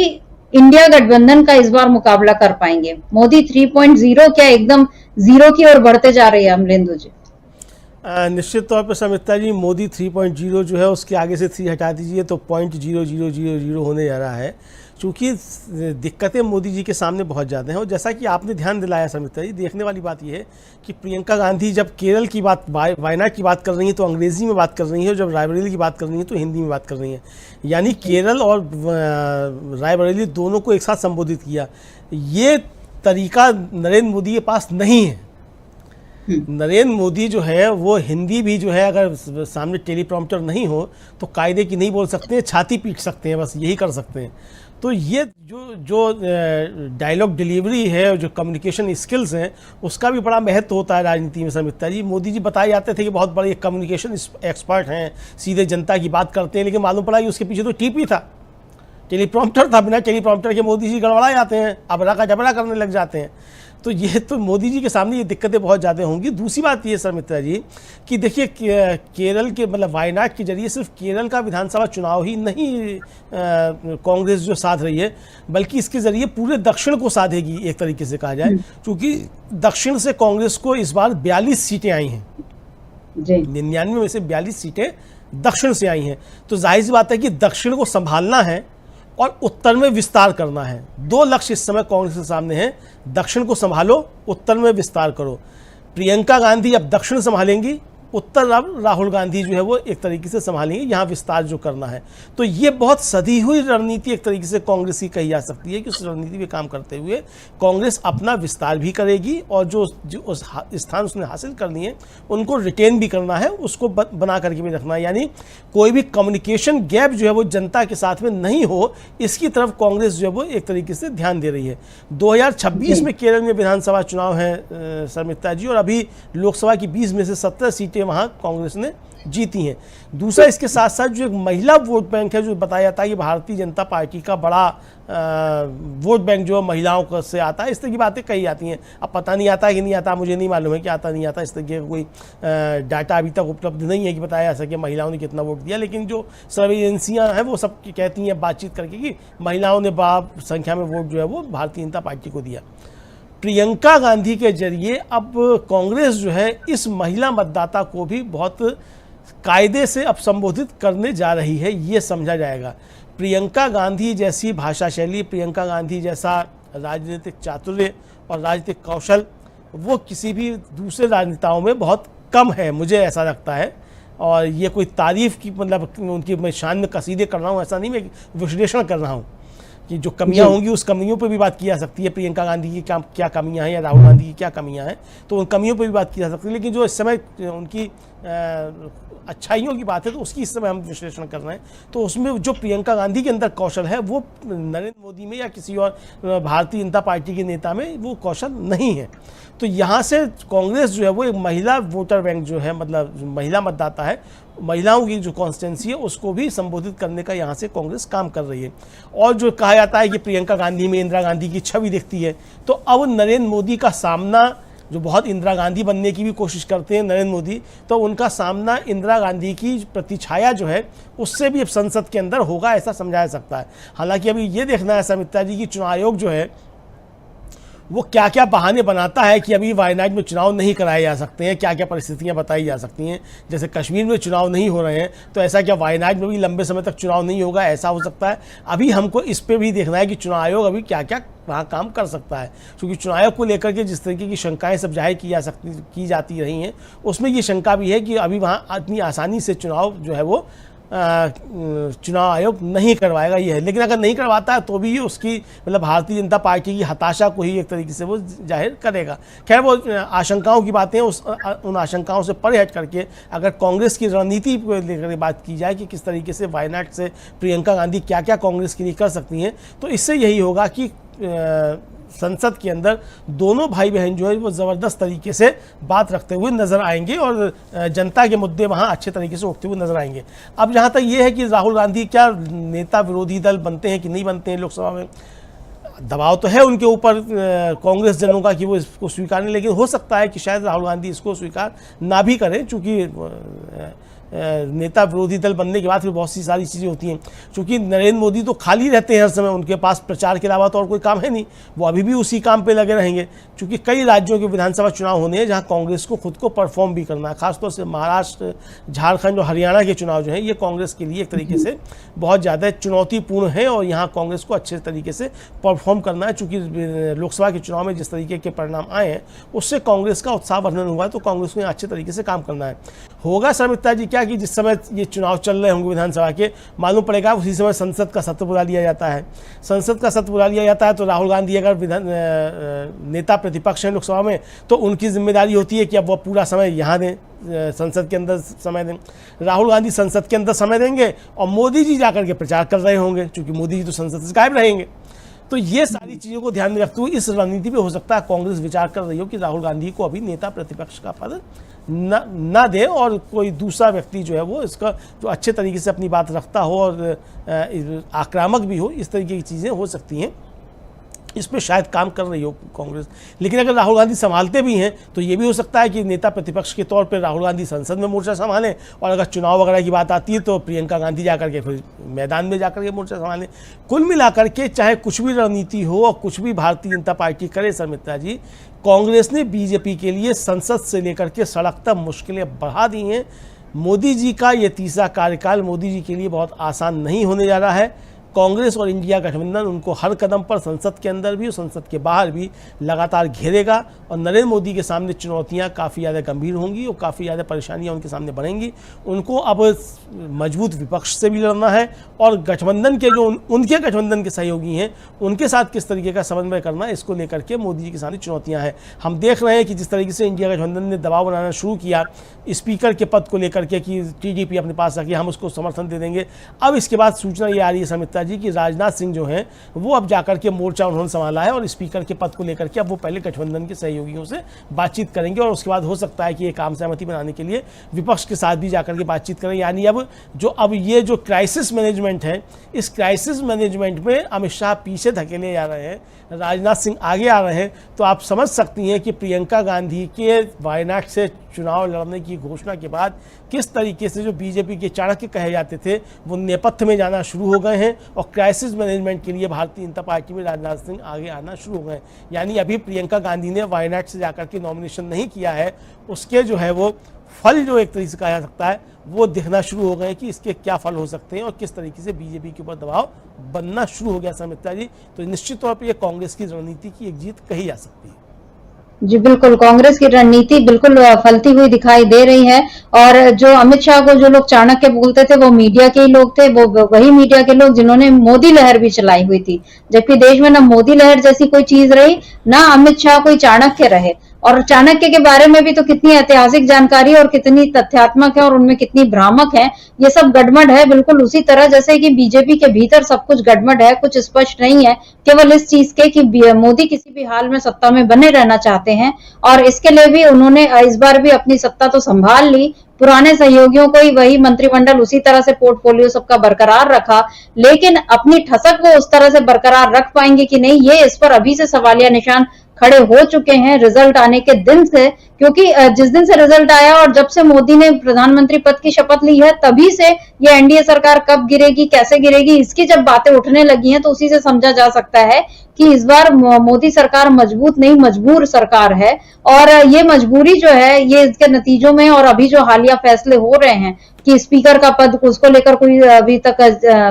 इंडिया गठबंधन का इस बार मुकाबला कर पाएंगे? मोदी 3.0 क्या एकदम जीरो की ओर बढ़ते जा रही है अमलेंदु जी? निश्चित तौर पर समिता जी, मोदी 3.0 जो है उसके आगे से 3 हटा दीजिए तो 0.0000 होने जा रहा है, क्योंकि दिक्कतें मोदी जी के सामने बहुत ज़्यादा हैं। और जैसा कि आपने ध्यान दिलाया समिता जी, देखने वाली बात यह है कि प्रियंका गांधी जब केरल की बात, वायनाड की बात कर रही हैं तो अंग्रेज़ी में बात कर रही हैं, और जब रायबरेली की बात कर रही हैं तो हिंदी में बात कर रही हैं, यानी केरल और रायबरेली दोनों को एक साथ संबोधित किया। ये तरीका नरेंद्र मोदी के पास नहीं है। नरेंद्र मोदी जो है वो हिंदी भी जो है, अगर सामने टेलीप्रॉम्प्टर नहीं हो तो कायदे की नहीं बोल सकते हैं, छाती पीट सकते हैं, बस यही कर सकते हैं। तो ये जो डायलॉग डिलीवरी है, जो कम्युनिकेशन स्किल्स हैं, उसका भी बड़ा महत्व होता है राजनीति में समिता जी। मोदी जी बताए जाते थे कि बहुत बड़े कम्युनिकेशन एक्सपर्ट हैं, सीधे जनता की बात करते हैं, लेकिन मालूम पड़ा कि उसके पीछे तो टीपी था, टेलीप्रॉम्प्टर था। बिना टेलीप्रॉम्प्टर के मोदी जी गड़बड़ा जाते हैं, अबरा का जबरा करने लग जाते हैं। तो ये तो मोदी जी के सामने ये दिक्कतें बहुत ज़्यादा होंगी। दूसरी बात ये सर मित्रा जी कि देखिए, केरल के मतलब वायनाड के जरिए सिर्फ केरल का विधानसभा चुनाव ही नहीं कांग्रेस जो साध रही है, बल्कि इसके ज़रिए पूरे दक्षिण को साधेगी, एक तरीके से कहा जाए, क्योंकि दक्षिण से कांग्रेस को इस बार 42 सीटें आई हैं, 99 में से 42 सीटें दक्षिण से आई हैं। तो जाहिर सी बात है कि दक्षिण को संभालना है और उत्तर में विस्तार करना है। 2 लक्ष्य इस समय कांग्रेस के सामने हैं, दक्षिण को संभालो, उत्तर में विस्तार करो। प्रियंका गांधी अब दक्षिण संभालेंगी, उत्तर अब राहुल गांधी जो है वो एक तरीके से संभालेंगे, यहाँ विस्तार जो करना है। तो ये बहुत सधी हुई रणनीति एक तरीके से कांग्रेस की कही जा सकती है कि उस रणनीति पे काम करते हुए कांग्रेस अपना विस्तार भी करेगी, और जो उस स्थान उसने हासिल करनी है उनको रिटेन भी करना है, उसको बना करके भी रखना है। यानी कोई भी कम्युनिकेशन गैप जो है वो जनता के साथ में नहीं हो, इसकी तरफ कांग्रेस जो है वो एक तरीके से ध्यान दे रही है। 2026 में केरल में विधानसभा चुनाव है सरमिता जी, और अभी लोकसभा की 20 में से 17 सीटें वहाँ कांग्रेस ने जीती हैं। दूसरा, इसके साथ साथ जो एक महिला वोट बैंक है, जो बताया जाता है कि भारतीय जनता पार्टी का बड़ा वोट बैंक जो महिलाओं से आता है, इस तरह की बातें कही जाती हैं। अब पता नहीं आता है कि नहीं आता, मुझे नहीं मालूम है कि आता नहीं आता, इस तरह का कोई डाटा अभी तक उपलब्ध नहीं है कि बताया जा सके महिलाओं ने कितना वोट दिया। लेकिन जो सर्वे एजेंसियाँ हैं वो सब कहती हैं बातचीत करके कि महिलाओं ने बड़ा संख्या में वोट जो है वो भारतीय जनता पार्टी को दिया। प्रियंका गांधी के जरिए अब कांग्रेस जो है इस महिला मतदाता को भी बहुत कायदे से अब संबोधित करने जा रही है, ये समझा जाएगा। प्रियंका गांधी जैसी भाषा शैली, प्रियंका गांधी जैसा राजनीतिक चातुर्य और राजनीतिक कौशल वो किसी भी दूसरे राजनेताओं में बहुत कम है, मुझे ऐसा लगता है। और ये कोई तारीफ़ की मतलब उनकी मैं शान में कसीदे कर रहा हूँ, ऐसा नहीं, मैं विश्लेषण कर रहा हूँ कि जो कमियां होंगी उस कमियों पर भी बात की जा सकती है। प्रियंका गांधी की क्या कमियां हैं या राहुल गांधी की क्या कमियां हैं, तो उन कमियों पर भी बात की जा सकती है। लेकिन जो इस समय उनकी अच्छाइयों की बात है तो उसकी इस समय हम विश्लेषण कर रहे हैं। तो उसमें जो प्रियंका गांधी के अंदर कौशल है वो नरेंद्र मोदी में या किसी और भारतीय जनता पार्टी के नेता में वो कौशल नहीं है। तो यहाँ से कांग्रेस जो है वो एक महिला वोटर बैंक जो है, मतलब महिला मतदाता है, महिलाओं की जो कॉन्स्टिट्यूंसी है उसको भी संबोधित करने का यहाँ से कांग्रेस काम कर रही है। और जो कहा जाता है कि प्रियंका गांधी में इंदिरा गांधी की छवि दिखती है, तो अब नरेंद्र मोदी का सामना, जो बहुत इंदिरा गांधी बनने की भी कोशिश करते हैं नरेंद्र मोदी, तो उनका सामना इंदिरा गांधी की प्रतिछाया जो है उससे भी अब संसद के अंदर होगा, ऐसा समझाया सकता है। हालांकि अभी ये देखना है समिता जी की चुनाव आयोग जो है वो क्या क्या बहाने बनाता है कि अभी वायनाड में चुनाव नहीं कराए जा सकते हैं, क्या क्या परिस्थितियां बताई जा सकती हैं। जैसे कश्मीर में चुनाव नहीं हो रहे हैं, तो ऐसा क्या वायनाड में भी लंबे समय तक चुनाव नहीं होगा, ऐसा हो सकता है। अभी हमको इस पे भी देखना है कि चुनाव आयोग अभी क्या क्या वहाँ काम कर सकता है, क्योंकि चुनाव आयोग को लेकर के जिस तरीके की शंकाएँ सब जाहिर की जाती रही हैं, उसमें ये शंका भी है कि अभी वहाँ इतनी आसानी से चुनाव जो है वो चुनाव आयोग नहीं करवाएगा ये है। लेकिन अगर नहीं करवाता है तो भी उसकी मतलब भारतीय जनता पार्टी की हताशा को ही एक तरीके से वो जाहिर करेगा। खैर वो आशंकाओं की बातें उन आशंकाओं से परे हट करके अगर कांग्रेस की रणनीति को लेकर बात की जाए कि किस तरीके से वायनाड से प्रियंका गांधी क्या क्या कांग्रेस के लिए कर सकती हैं, तो इससे यही होगा कि संसद के अंदर दोनों भाई बहन जो है वो ज़बरदस्त तरीके से बात रखते हुए नजर आएंगे और जनता के मुद्दे वहाँ अच्छे तरीके से उठते हुए नजर आएंगे। अब जहाँ तक ये है कि राहुल गांधी क्या नेता विरोधी दल बनते हैं कि नहीं बनते हैं, लोकसभा में दबाव तो है उनके ऊपर कांग्रेस जनों का कि वो इसको स्वीकार नहीं, लेकिन हो सकता है कि शायद राहुल गांधी इसको स्वीकार ना भी करें, चूँकि नेता विरोधी दल बनने के बाद फिर बहुत सी सारी चीज़ें होती हैं। क्योंकि नरेंद्र मोदी तो खाली रहते हैं हर समय, उनके पास प्रचार के अलावा तो और कोई काम है नहीं, वो अभी भी उसी काम पे लगे रहेंगे। क्योंकि कई राज्यों के विधानसभा चुनाव होने हैं जहां कांग्रेस को खुद को परफॉर्म भी करना है, खासतौर से महाराष्ट्र, झारखंड और हरियाणा के चुनाव जो हैं ये कांग्रेस के लिए एक तरीके से बहुत ज़्यादा चुनौतीपूर्ण है और यहाँ कांग्रेस को अच्छे तरीके से परफॉर्म करना है। चूँकि लोकसभा के चुनाव में जिस तरीके के परिणाम आए हैं उससे कांग्रेस का उत्साह वर्धन हुआ है, तो कांग्रेस को अच्छे तरीके से काम करना है। होगा शर्मिष्ठा जी क्या कि जिस समय ये चुनाव चल रहे होंगे विधानसभा के, मालूम पड़ेगा उसी समय संसद का सत्र बुला लिया जाता है। संसद का सत्र बुला लिया जाता है तो राहुल गांधी अगर नेता प्रतिपक्ष हैं लोकसभा में तो उनकी जिम्मेदारी होती है कि अब वो पूरा समय यहाँ दें, संसद के अंदर समय दें। राहुल गांधी संसद के अंदर समय देंगे और मोदी जी जाकर के प्रचार कर रहे होंगे, क्योंकि मोदी जी तो संसद से गायब रहेंगे। तो ये सारी चीज़ों को ध्यान में रखते हुए इस रणनीति पे हो सकता है कांग्रेस विचार कर रही हो कि राहुल गांधी को अभी नेता प्रतिपक्ष का पद ना दे और कोई दूसरा व्यक्ति जो है वो इसका जो अच्छे तरीके से अपनी बात रखता हो और आक्रामक भी हो, इस तरीके की चीज़ें हो सकती हैं। इस पर शायद काम कर रही हो कांग्रेस। लेकिन अगर राहुल गांधी संभालते भी हैं तो ये भी हो सकता है कि नेता प्रतिपक्ष के तौर पर राहुल गांधी संसद में मोर्चा संभालें और अगर चुनाव वगैरह की बात आती है तो प्रियंका गांधी जाकर के फिर मैदान में जाकर के मोर्चा संभालें। कुल मिलाकर के चाहे कुछ भी रणनीति हो और कुछ भी भारतीय जनता पार्टी करे शर्मिष्ठा जी, कांग्रेस ने बीजेपी के लिए संसद से लेकर के सड़क तक मुश्किलें बढ़ा दी हैं। मोदी जी का ये तीसरा कार्यकाल मोदी जी के लिए बहुत आसान नहीं होने जा रहा है। कांग्रेस और इंडिया गठबंधन उनको हर कदम पर संसद के अंदर भी और संसद के बाहर भी लगातार घेरेगा और नरेंद्र मोदी के सामने चुनौतियां काफ़ी ज़्यादा गंभीर होंगी और काफ़ी ज़्यादा परेशानियां उनके सामने बढ़ेंगी। उनको अब मजबूत विपक्ष से भी लड़ना है और गठबंधन के जो उनके गठबंधन के सहयोगी हैं उनके साथ किस तरीके का समन्वय करना है, इसको लेकर के मोदी जी के सामने चुनौतियाँ हैं। हम देख रहे हैं कि जिस तरीके से इंडिया गठबंधन ने दबाव बनाना शुरू किया स्पीकर के पद को लेकर के कि टीडीपी अपने पास रखी, हम उसको समर्थन दे देंगे। अब इसके बाद सूचना ये आ रही है शर्मिष्ठा जी कि राजनाथ सिंह जो हैं वो अब जाकर के मोर्चा उन्होंने संभाला है और स्पीकर के पद को लेकर के अब वो पहले गठबंधन के सहयोगियों से बातचीत करेंगे और उसके बाद हो सकता है कि एक आम सहमति बनाने के लिए विपक्ष के साथ भी जाकर के बातचीत करें। यानी अब ये जो क्राइसिस मैनेजमेंट है, इस क्राइसिस मैनेजमेंट में अमित शाह पीछे धकेले जा रहे हैं, राजनाथ सिंह आगे आ रहे हैं। तो आप समझ सकती हैं कि प्रियंका गांधी के वायनाड से चुनाव लड़ने की घोषणा के बाद किस तरीके से जो बीजेपी के चाणक्य कहे जाते थे वो नेपथ्य में जाना शुरू हो गए हैं और क्राइसिस मैनेजमेंट के लिए भारतीय जनता पार्टी में राजनाथ सिंह आगे आना शुरू हो गए। यानी अभी प्रियंका गांधी ने वायनाड से जाकर के नॉमिनेशन नहीं किया है, उसके जो है वो फल जो एक तरीके से कहा जा सकता है वो दिखना शुरू हो गए कि इसके क्या फल हो सकते हैं और किस तरीके से बीजेपी के ऊपर दबाव बनना शुरू हो गया शर्मिष्ठा जी। तो निश्चित तौर पर यह कांग्रेस की रणनीति की एक जीत कही जा सकती है। जी बिल्कुल, कांग्रेस की रणनीति बिल्कुल फलती हुई दिखाई दे रही है और जो अमित शाह को जो लोग चाणक्य बोलते थे वो मीडिया के ही लोग थे, वो वही मीडिया के लोग जिन्होंने मोदी लहर भी चलाई हुई थी, जबकि देश में ना मोदी लहर जैसी कोई चीज रही ना अमित शाह कोई चाणक्य रहे। और चाणक्य के बारे में भी तो कितनी ऐतिहासिक जानकारी और कितनी तथ्यात्मक है और उनमें कितनी भ्रामक है, ये सब गड़बड़ है। बिल्कुल उसी तरह जैसे कि बीजेपी के भीतर सब कुछ गड़बड़ है, कुछ स्पष्ट नहीं है, केवल इस चीज के कि मोदी किसी भी हाल में सत्ता में बने रहना चाहते हैं और इसके लिए भी उन्होंने इस बार भी अपनी सत्ता तो संभाल ली, पुराने सहयोगियों को ही वही मंत्रिमंडल उसी तरह से पोर्टफोलियो सबका बरकरार रखा, लेकिन अपनी ठसक वो उस तरह से बरकरार रख पाएंगे कि नहीं, ये इस पर अभी से सवालिया निशान खड़े हो चुके हैं रिजल्ट आने के दिन से। क्योंकि जिस दिन से रिजल्ट आया और जब से मोदी ने प्रधानमंत्री पद की शपथ ली है तभी से ये एनडीए सरकार कब गिरेगी, कैसे गिरेगी, इसकी जब बातें उठने लगी हैं तो उसी से समझा जा सकता है कि इस बार मोदी सरकार मजबूत नहीं मजबूर सरकार है, और ये मजबूरी जो है ये इसके नतीजों में, और अभी जो हालिया फैसले हो रहे हैं कि स्पीकर का पद उसको लेकर कोई अभी तक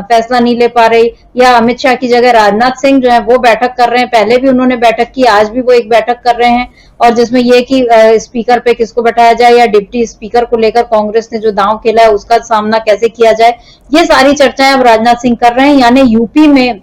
फैसला नहीं ले पा रही, या अमित शाह की जगह राजनाथ सिंह जो है वो बैठक कर रहे हैं, पहले भी उन्होंने बैठक की, आज भी वो एक बैठक कर रहे हैं, और जिसमें ये कि स्पीकर पे किसको बैठाया जाए या डिप्टी स्पीकर को लेकर कांग्रेस ने जो दांव खेला है उसका सामना कैसे किया जाए, ये सारी चर्चाएं अब राजनाथ सिंह कर रहे हैं। यानी यूपी में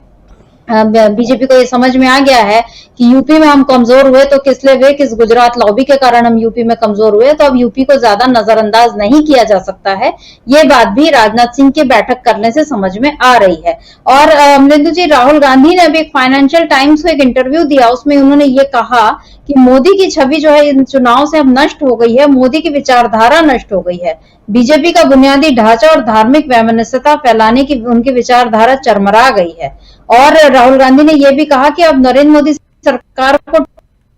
बीजेपी को ये समझ में आ गया है कि यूपी में हम कमजोर हुए तो किस लिए हुए, किस गुजरात लॉबी के कारण हम यूपी में कमजोर हुए, तो अब यूपी को ज्यादा नजरअंदाज नहीं किया जा सकता है। ये बात भी राजनाथ सिंह के बैठक करने से समझ में आ रही है। और मृदु जी, राहुल गांधी ने अभी एक फाइनेंशियल टाइम्स को एक इंटरव्यू दिया, उसमें उन्होंने ये कहा कि मोदी की छवि जो है इन चुनाव से अब नष्ट हो गई है, मोदी की विचारधारा नष्ट हो गई है, बीजेपी का बुनियादी ढांचा और धार्मिक वैमनस्यता फैलाने की उनकी विचारधारा चरमरा गई है। और राहुल गांधी ने यह भी कहा कि अब नरेंद्र मोदी सरकार को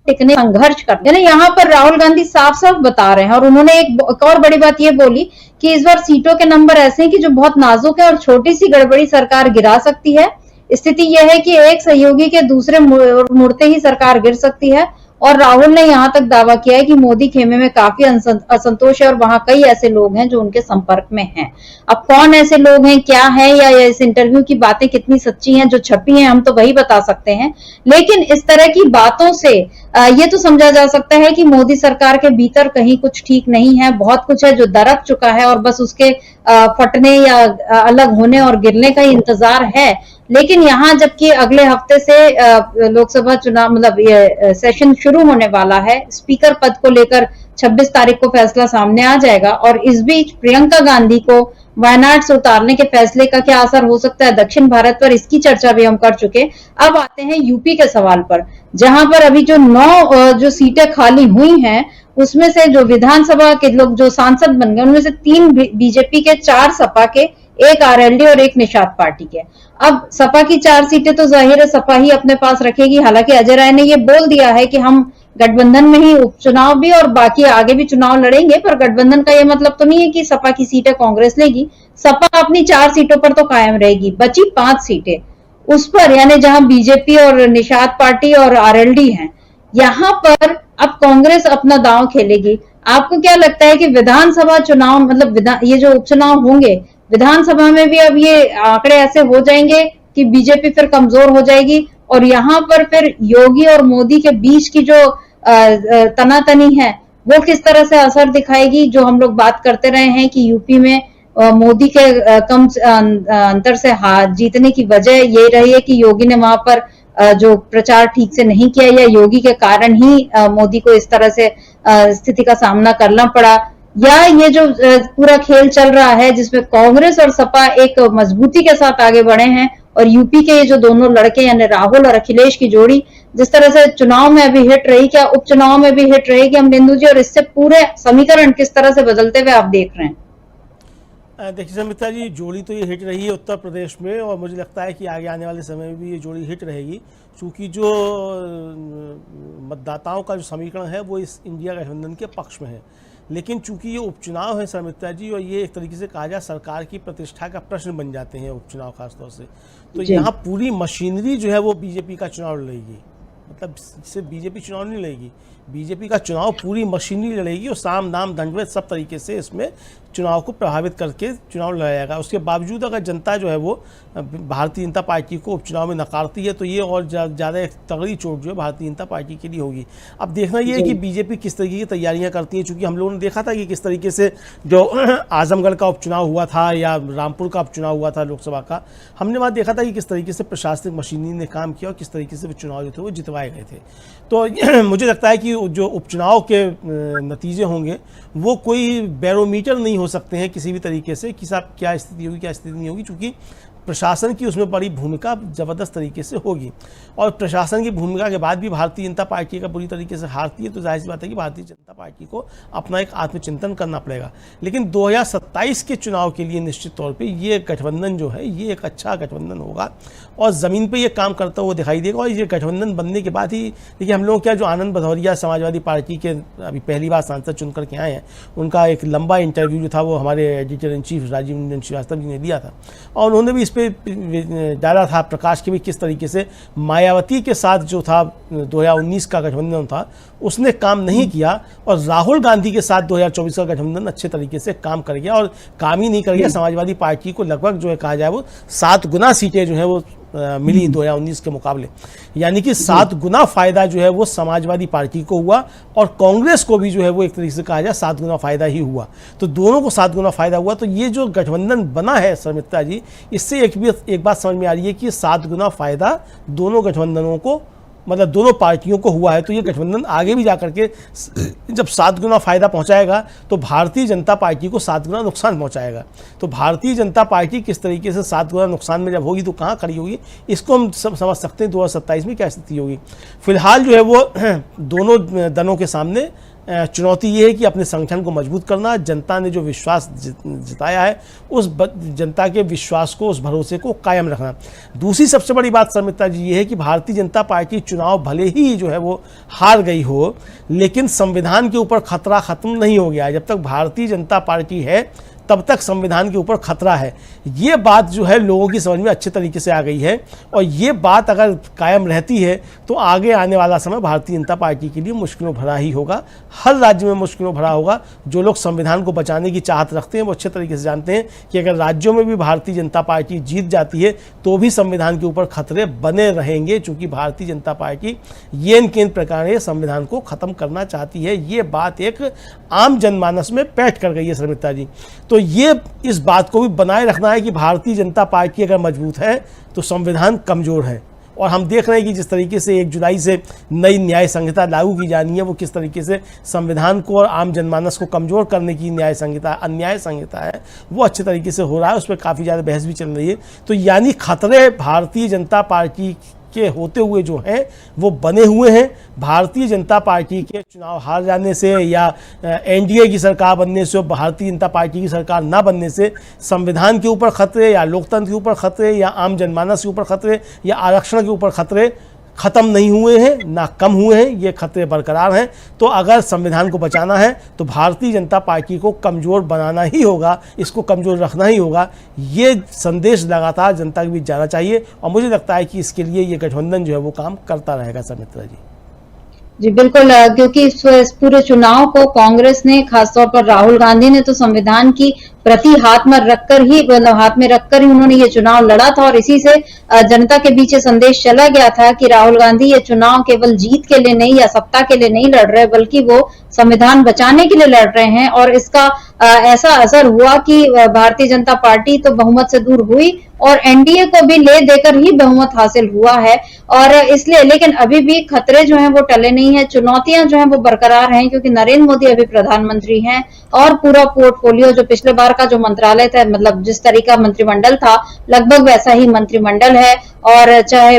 टिकने संघर्ष करते हैं। यहाँ पर राहुल गांधी साफ साफ बता रहे हैं, और उन्होंने एक और बड़ी बात ये बोली कि इस बार सीटों के नंबर ऐसे हैं कि जो बहुत नाजुक है और छोटी सी गड़बड़ी सरकार गिरा सकती है। स्थिति यह है कि एक सहयोगी के दूसरे मुड़ते ही सरकार गिर सकती है। और राहुल ने यहाँ तक दावा किया है कि मोदी खेमे में काफी असंतोष है और वहां कई ऐसे लोग हैं जो उनके संपर्क में हैं। अब कौन ऐसे लोग हैं, क्या है, या इस इंटरव्यू की बातें कितनी सच्ची हैं, जो छपी हैं हम तो वही बता सकते हैं, लेकिन इस तरह की बातों से ये तो समझा जा सकता है कि मोदी सरकार के भीतर कहीं कुछ ठीक नहीं है, बहुत कुछ है जो दरक चुका है और बस उसके फटने या अलग होने और गिरने का ही इंतजार है। लेकिन यहाँ जबकि अगले हफ्ते से लोकसभा चुनाव मतलब ये सेशन शुरू होने वाला है, स्पीकर पद को लेकर 26 तारीख को फैसला सामने आ जाएगा, और इस बीच प्रियंका गांधी को वायनाड से उतारने के फैसले का क्या असर हो सकता है दक्षिण भारत पर, इसकी चर्चा भी हम कर चुके। अब आते हैं यूपी के सवाल पर, जहां पर अभी जो 9 जो सीटें खाली हुई हैं उसमें से जो विधानसभा के लोग जो सांसद बन गए उनमें से 3 बीजेपी के, 4 सपा के, 1 आरएलडी और 1 निषाद पार्टी के। अब सपा की 4 सीटें तो जाहिर है सपा ही अपने पास रखेगी। हालांकि अजय राय ने ये बोल दिया है कि हम गठबंधन में ही उपचुनाव भी और बाकी आगे भी चुनाव लड़ेंगे, पर गठबंधन का ये मतलब तो नहीं है कि सपा की सीटें कांग्रेस लेगी। सपा अपनी 4 सीटों पर तो कायम रहेगी, बची 5 सीटें उस पर, यानी जहां बीजेपी और निषाद पार्टी और आरएलडी हैं, यहां पर अब कांग्रेस अपना दांव खेलेगी। आपको क्या लगता है कि विधानसभा चुनाव मतलब ये जो उपचुनाव होंगे विधानसभा में भी अब ये आंकड़े ऐसे हो जाएंगे कि बीजेपी फिर कमजोर हो जाएगी, और यहाँ पर फिर योगी और मोदी के बीच की जो तनातनी है वो किस तरह से असर दिखाएगी? जो हम लोग बात करते रहे हैं कि यूपी में मोदी के कम अंतर से हार जीतने की वजह ये रही है कि योगी ने वहां पर जो प्रचार ठीक से नहीं किया, या योगी के कारण ही मोदी को इस तरह से स्थिति का सामना करना पड़ा, या ये जो पूरा खेल चल रहा है जिसमें कांग्रेस और सपा एक मजबूती के साथ आगे बढ़े हैं, और यूपी के ये जो दोनों लड़के यानी राहुल और अखिलेश की जोड़ी जिस तरह से चुनाव में अभी हिट रही, क्या उपचुनाव में भी हिट रहेगी अमरिंदु जी, और इससे पूरे समीकरण किस तरह से बदलते हुए आप देख रहे हैं? देखिए समिता जी, जोड़ी तो ये हिट रही है उत्तर प्रदेश में, और मुझे लगता है कि आगे आने वाले समय में भी ये जोड़ी हिट रहेगी, क्योंकि जो मतदाताओं का जो समीकरण है वो इस इंडिया गठबंधन के पक्ष में है। लेकिन चूंकि ये उपचुनाव है समिता जी, और ये एक तरीके से कहा जाए सरकार की प्रतिष्ठा का प्रश्न बन जाते हैं उपचुनाव खासतौर से, तो यहाँ पूरी मशीनरी जो है वो बीजेपी का चुनाव लड़ेगी। मतलब सिर्फ बीजेपी चुनाव नहीं लड़ेगी, बीजेपी का चुनाव पूरी मशीनरी लड़ेगी, और साम दाम दंडवत सब तरीके से इसमें चुनाव को प्रभावित करके चुनाव लड़ा जाएगा। उसके बावजूद अगर जनता जो है वो भारतीय जनता पार्टी को उपचुनाव में नकारती है, तो ये और ज़्यादा एक तगड़ी चोट जो है भारतीय जनता पार्टी के लिए होगी। अब देखना ये है कि बीजेपी किस तरीके की तैयारियां करती है, चूँकि हम लोगों ने देखा था कि किस तरीके से जो आजमगढ़ का उपचुनाव हुआ था या रामपुर का उपचुनाव हुआ था लोकसभा का, हमने वहाँ देखा था कि किस तरीके से प्रशासनिक मशीनरी ने काम किया और किस तरीके से वो चुनाव जो थे वो जितवाए गए थे। तो मुझे लगता है कि जो उपचुनाव के नतीजे होंगे वो कोई बैरोमीटर नहीं हो सकते हैं किसी भी तरीके से कि साहब क्या स्थिति होगी क्या स्थिति नहीं होगी, क्योंकि प्रशासन की उसमें बड़ी भूमिका ज़बरदस्त तरीके से होगी, और प्रशासन की भूमिका के बाद भी भारतीय जनता पार्टी का बुरी तरीके से हारती है, तो जाहिर सी बात है कि भारतीय जनता पार्टी को अपना एक आत्मचिंतन करना पड़ेगा। लेकिन 2027 के चुनाव के लिए निश्चित तौर पे ये गठबंधन जो है ये एक अच्छा गठबंधन होगा, और ज़मीन पे ये काम करता हुआ दिखाई देगा। और ये गठबंधन बनने के बाद ही देखिए हम लोग क्या, जो आनंद भदौरिया समाजवादी पार्टी के अभी पहली बार सांसद चुन करके आए हैं, उनका एक लंबा इंटरव्यू जो था वो हमारे editor in chief Rajeev Ranjan Srivastava ji ने दिया था, और उन्होंने भी पे डाला था प्रकाश के भी किस तरीके से मायावती के साथ जो था 2019 का गठबंधन था उसने काम नहीं किया, और राहुल गांधी के साथ 2024 का गठबंधन अच्छे तरीके से काम कर गया, और काम ही नहीं कर गया। समाजवादी पार्टी को लगभग जो है कहा जाए वो 7 गुना सीटें जो है वो मिली 2019 के मुकाबले, यानी कि 7 गुना फायदा जो है वो समाजवादी पार्टी को हुआ, और कांग्रेस को भी जो है वो एक तरीके से कहा जाए 7 गुना फायदा ही हुआ। तो दोनों को 7 गुना फायदा हुआ। तो ये जो गठबंधन बना है शर्मिष्ठा जी, इससे एक बात समझ में आ रही है कि 7 गुना फायदा दोनों गठबंधनों को, मतलब दोनों पार्टियों को हुआ है। तो ये गठबंधन आगे भी जाकर के जब 7 गुना फायदा पहुंचाएगा तो भारतीय जनता पार्टी को 7 गुना नुकसान पहुंचाएगा। तो भारतीय जनता पार्टी किस तरीके से 7 गुना नुकसान में जब होगी तो कहां खड़ी होगी, इसको हम सब समझ सकते हैं 2027 में क्या स्थिति होगी। फिलहाल जो है वो दोनों दलों के सामने चुनौती ये है कि अपने संगठन को मजबूत करना, जनता ने जो विश्वास जताया है उस जनता के विश्वास को, उस भरोसे को कायम रखना। दूसरी सबसे बड़ी बात शर्मिष्ठा जी ये है कि भारतीय जनता पार्टी चुनाव भले ही जो है वो हार गई हो, लेकिन संविधान के ऊपर खतरा खत्म नहीं हो गया है। जब तक भारतीय जनता पार्टी है तब तक संविधान के ऊपर खतरा है। ये बात जो है लोगों की समझ में अच्छे तरीके से आ गई है, और ये बात अगर कायम रहती है तो आगे आने वाला समय भारतीय जनता पार्टी के लिए मुश्किलों भरा ही होगा। हर राज्य में मुश्किलों भरा होगा। जो लोग संविधान को बचाने की चाहत रखते हैं वो अच्छे तरीके से जानते हैं कि अगर राज्यों में भी भारतीय जनता पार्टी जीत जाती है तो भी संविधान के ऊपर खतरे बने रहेंगे, चूँकि भारतीय जनता पार्टी येन केन प्रकार संविधान को ख़त्म करना चाहती है। ये बात एक आम जनमानस में बैठ कर गई है शर्मिष्ठा जी। तो ये इस बात को भी बनाए रखना है कि भारतीय जनता पार्टी अगर मजबूत है तो संविधान कमज़ोर है। और हम देख रहे हैं कि जिस तरीके से 1 जुलाई से नई न्याय संहिता लागू की जानी है, वो किस तरीके से संविधान को और आम जनमानस को कमज़ोर करने की न्याय संहिता, अन्याय संहिता है, वो अच्छे तरीके से हो रहा है। उस पर काफ़ी ज़्यादा बहस भी चल रही है। तो यानी खतरे भारतीय जनता पार्टी के होते हुए जो हैं वो बने हुए हैं। भारतीय जनता पार्टी के चुनाव हार जाने से या एनडीए की सरकार बनने से और भारतीय जनता पार्टी की सरकार ना बनने से संविधान के ऊपर खतरे, या लोकतंत्र के ऊपर खतरे, या आम जनमानस के ऊपर खतरे, या आरक्षण के ऊपर खतरे ख़त्म नहीं हुए हैं, ना कम हुए हैं। ये खतरे बरकरार हैं। तो अगर संविधान को बचाना है तो भारतीय जनता पार्टी को कमज़ोर बनाना ही होगा, इसको कमज़ोर रखना ही होगा। ये संदेश लगातार जनता के बीच जाना चाहिए, और मुझे लगता है कि इसके लिए ये गठबंधन जो है वो काम करता रहेगा शर्मिष्ठा जी। जी बिल्कुल, क्योंकि इस पूरे चुनाव को कांग्रेस ने, खासतौर पर राहुल गांधी ने तो संविधान की प्रति हाथ में रखकर ही, मतलब हाथ में रखकर ही उन्होंने ये चुनाव लड़ा था, और इसी से जनता के बीच संदेश चला गया था कि राहुल गांधी ये चुनाव केवल जीत के लिए नहीं या सत्ता के लिए नहीं लड़ रहे, बल्कि वो संविधान बचाने के लिए लड़ रहे हैं। और इसका ऐसा असर हुआ कि भारतीय जनता पार्टी तो बहुमत से दूर हुई, और एनडीए को भी ले देकर ही बहुमत हासिल हुआ है। और इसलिए, लेकिन अभी भी खतरे जो हैं वो टले नहीं है, चुनौतियां जो हैं वो बरकरार हैं, क्योंकि नरेंद्र मोदी अभी प्रधानमंत्री हैं, और पूरा पोर्टफोलियो जो पिछले बार का जो मंत्रालय था, मतलब जिस तरीका मंत्रिमंडल था लगभग वैसा ही मंत्रिमंडल है। और चाहे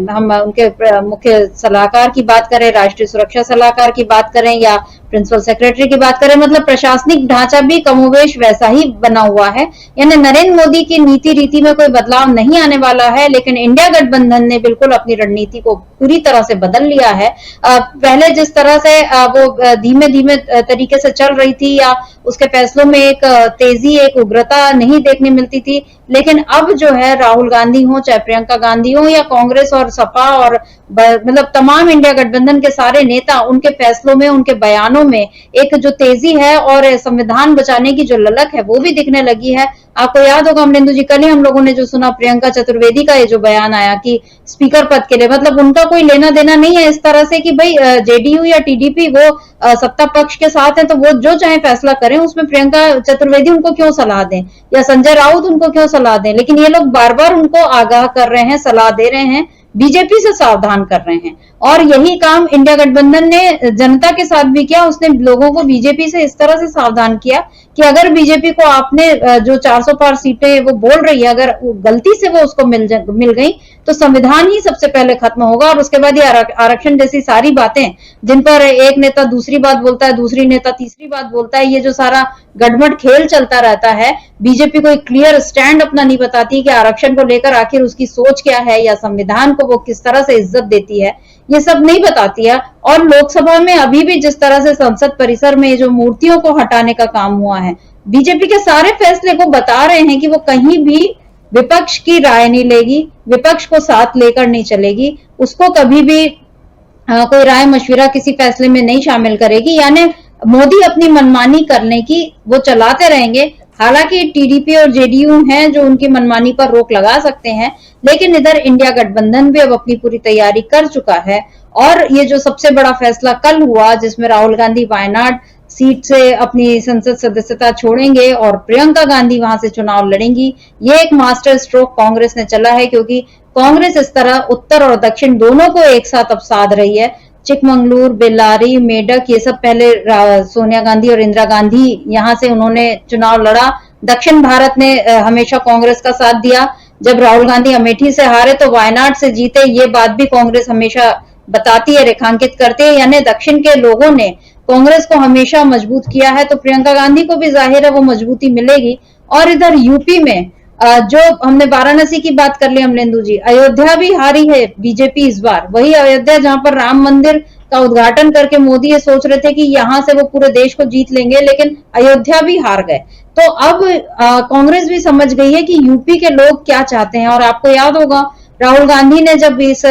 हम उनके मुख्य सलाहकार की बात करें, राष्ट्रीय सुरक्षा सलाहकार की बात करें, या प्रिंसिपल सेक्रेटरी की बात करें, मतलब प्रशासनिक ढांचा भी कमोवेश वैसा ही बना हुआ है। यानी नरेंद्र मोदी की नीति रीति में कोई बदलाव नहीं आने वाला है, लेकिन इंडिया गठबंधन ने बिल्कुल अपनी रणनीति को पूरी तरह से बदल लिया है। पहले जिस तरह से वो धीमे धीमे तरीके से चल रही थी, या उसके फैसलों में एक तेजी, एक उग्रता नहीं देखने मिलती थी, लेकिन अब जो है राहुल गांधी हो, चाहे प्रियंका गांधी हो, या कांग्रेस और सपा और मतलब तमाम इंडिया गठबंधन के सारे नेता, उनके फैसलों में, उनके बयानों में एक जो तेजी है और संविधान बचाने की जो ललक है वो भी दिखने लगी है। आपको याद होगा अमरेंदु जी, कल ही हम लोगों ने जो सुना प्रियंका चतुर्वेदी का ये जो बयान आया कि स्पीकर पद के लिए, मतलब उनका कोई लेना देना नहीं है इस तरह से कि भाई जेडीयू या टीडीपी वो सत्ता पक्ष के साथ है तो वो जो चाहे फैसला करें, उसमें प्रियंका चतुर्वेदी उनको क्यों सलाह दें, या संजय राउत उनको क्यों सलाह दें। लेकिन ये लोग बार बार उनको आगाह कर रहे हैं, सलाह दे रहे हैं, बीजेपी से सावधान कर रहे हैं। और यही काम इंडिया गठबंधन ने जनता के साथ भी किया। उसने लोगों को बीजेपी से इस तरह से सावधान किया कि अगर बीजेपी को आपने जो 400 पार सीटें वो बोल रही है, अगर गलती से वो उसको मिल गई तो संविधान ही सबसे पहले खत्म होगा, और उसके बाद ये आरक्षण जैसी सारी बातें जिन पर एक नेता दूसरी बात बोलता है, दूसरी नेता तीसरी बात बोलता है, ये जो सारा गड़बड़ खेल चलता रहता है, बीजेपी को एक क्लियर स्टैंड अपना नहीं बताती कि आरक्षण को लेकर आखिर उसकी सोच क्या है, या संविधान को वो किस तरह से इज्जत देती है, ये सब नहीं बताती है। और लोकसभा में अभी भी जिस तरह से संसद परिसर में जो मूर्तियों को हटाने का काम हुआ है, बीजेपी के सारे फैसले को बता रहे हैं कि वो कहीं भी विपक्ष की राय नहीं लेगी, विपक्ष को साथ लेकर नहीं चलेगी, उसको कभी भी कोई राय मशविरा किसी फैसले में नहीं शामिल करेगी। यानी मोदी अपनी मनमानी करने की वो चलाते रहेंगे। हालांकि टीडीपी और जेडीयू हैं जो उनकी मनमानी पर रोक लगा सकते हैं, लेकिन इधर इंडिया गठबंधन भी अब अपनी पूरी तैयारी कर चुका है। और ये जो सबसे बड़ा फैसला कल हुआ, जिसमें राहुल गांधी वायनाड सीट से अपनी संसद सदस्यता छोड़ेंगे और प्रियंका गांधी वहां से चुनाव लड़ेंगी, ये एक मास्टर स्ट्रोक कांग्रेस ने चला है, क्योंकि कांग्रेस इस तरह उत्तर और दक्षिण दोनों को एक साथ अब साध रही है। चिकमंगलुरु, बेल्लारी, मेडक, ये सब पहले सोनिया गांधी और इंदिरा गांधी यहां से उन्होंने चुनाव लड़ा। दक्षिण भारत ने हमेशा कांग्रेस का साथ दिया। जब राहुल गांधी अमेठी से हारे तो वायनाड से जीते, ये बात भी कांग्रेस हमेशा बताती है, रेखांकित करती है। यानी दक्षिण के लोगों ने कांग्रेस को हमेशा मजबूत किया है, तो प्रियंका गांधी को भी जाहिर है वो मजबूती मिलेगी। और इधर यूपी में जो हमने वाराणसी की बात कर ली अमलेंदु जी, अयोध्या भी हारी है बीजेपी इस बार। वही अयोध्या जहां पर राम मंदिर का उद्घाटन करके मोदी ये सोच रहे थे कि यहां से वो पूरे देश को जीत लेंगे, लेकिन अयोध्या भी हार गए। तो अब कांग्रेस भी समझ गई है कि यूपी के लोग क्या चाहते हैं। और आपको याद होगा राहुल गांधी ने जब इस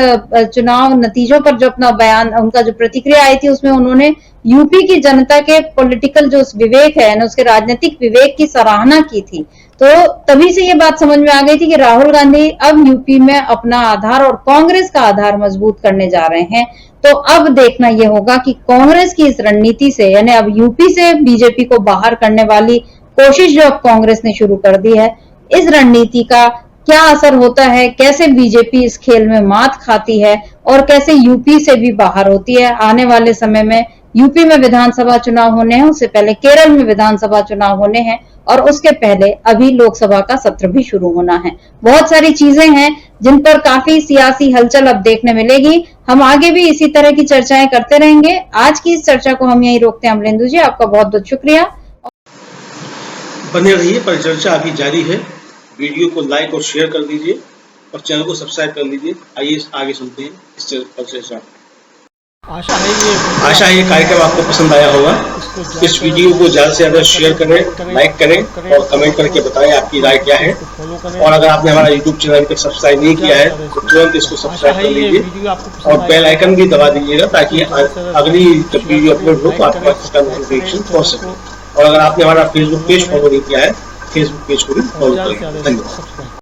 चुनाव नतीजों पर जो अपना बयान, उनका जो प्रतिक्रिया आई थी, उसमें उन्होंने यूपी की जनता के पॉलिटिकल जो विवेक है ना, उसके राजनीतिक विवेक की सराहना की थी। तो तभी से ये बात समझ में आ गई थी कि राहुल गांधी अब यूपी में अपना आधार और कांग्रेस का आधार मजबूत करने जा रहे हैं। तो अब देखना यह होगा कि कांग्रेस की इस रणनीति से, यानी अब यूपी से बीजेपी को बाहर करने वाली कोशिश जो अब कांग्रेस ने शुरू कर दी है, इस रणनीति का क्या असर होता है, कैसे बीजेपी इस खेल में मात खाती है और कैसे यूपी से भी बाहर होती है। आने वाले समय में यूपी में विधानसभा चुनाव होने हैं, उससे पहले केरल में विधानसभा चुनाव होने हैं और उसके पहले अभी लोकसभा का सत्र भी शुरू होना है। बहुत सारी चीजें हैं जिन पर काफी सियासी हलचल अब देखने मिलेगी। हम आगे भी इसी तरह की चर्चाएं करते रहेंगे। आज की इस चर्चा को हम यहीं रोकते हैं। अमलेंदु जी, आपका बहुत बहुत शुक्रिया। बने रहिए, परिचर्चा अभी जारी है। वीडियो को लाइक और शेयर कर दीजिए और चैनल को सब्सक्राइब कर लीजिए। आइए आगे सुनते हैं इस परिचर्चा। आशा है ये कार्यक्रम आपको पसंद आया होगा। इस वीडियो को ज़्यादा से ज़्यादा शेयर करें, लाइक करें और कमेंट करके बताएं आपकी राय क्या है। और अगर आपने हमारा यूट्यूब चैनल अभी तक सब्सक्राइब नहीं किया है तो तुरंत इसको सब्सक्राइब कर लीजिए और बेल आइकन भी दबा दीजिएगा, ताकि अगली जब वीडियो अपलोड हो तो आपके पास इसका नोटिफिकेशन पहुंच सके। और अगर आपने हमारा फेसबुक पेज फॉलो नहीं किया है, फेसबुक पेज को भी फॉलो करें। धन्यवाद।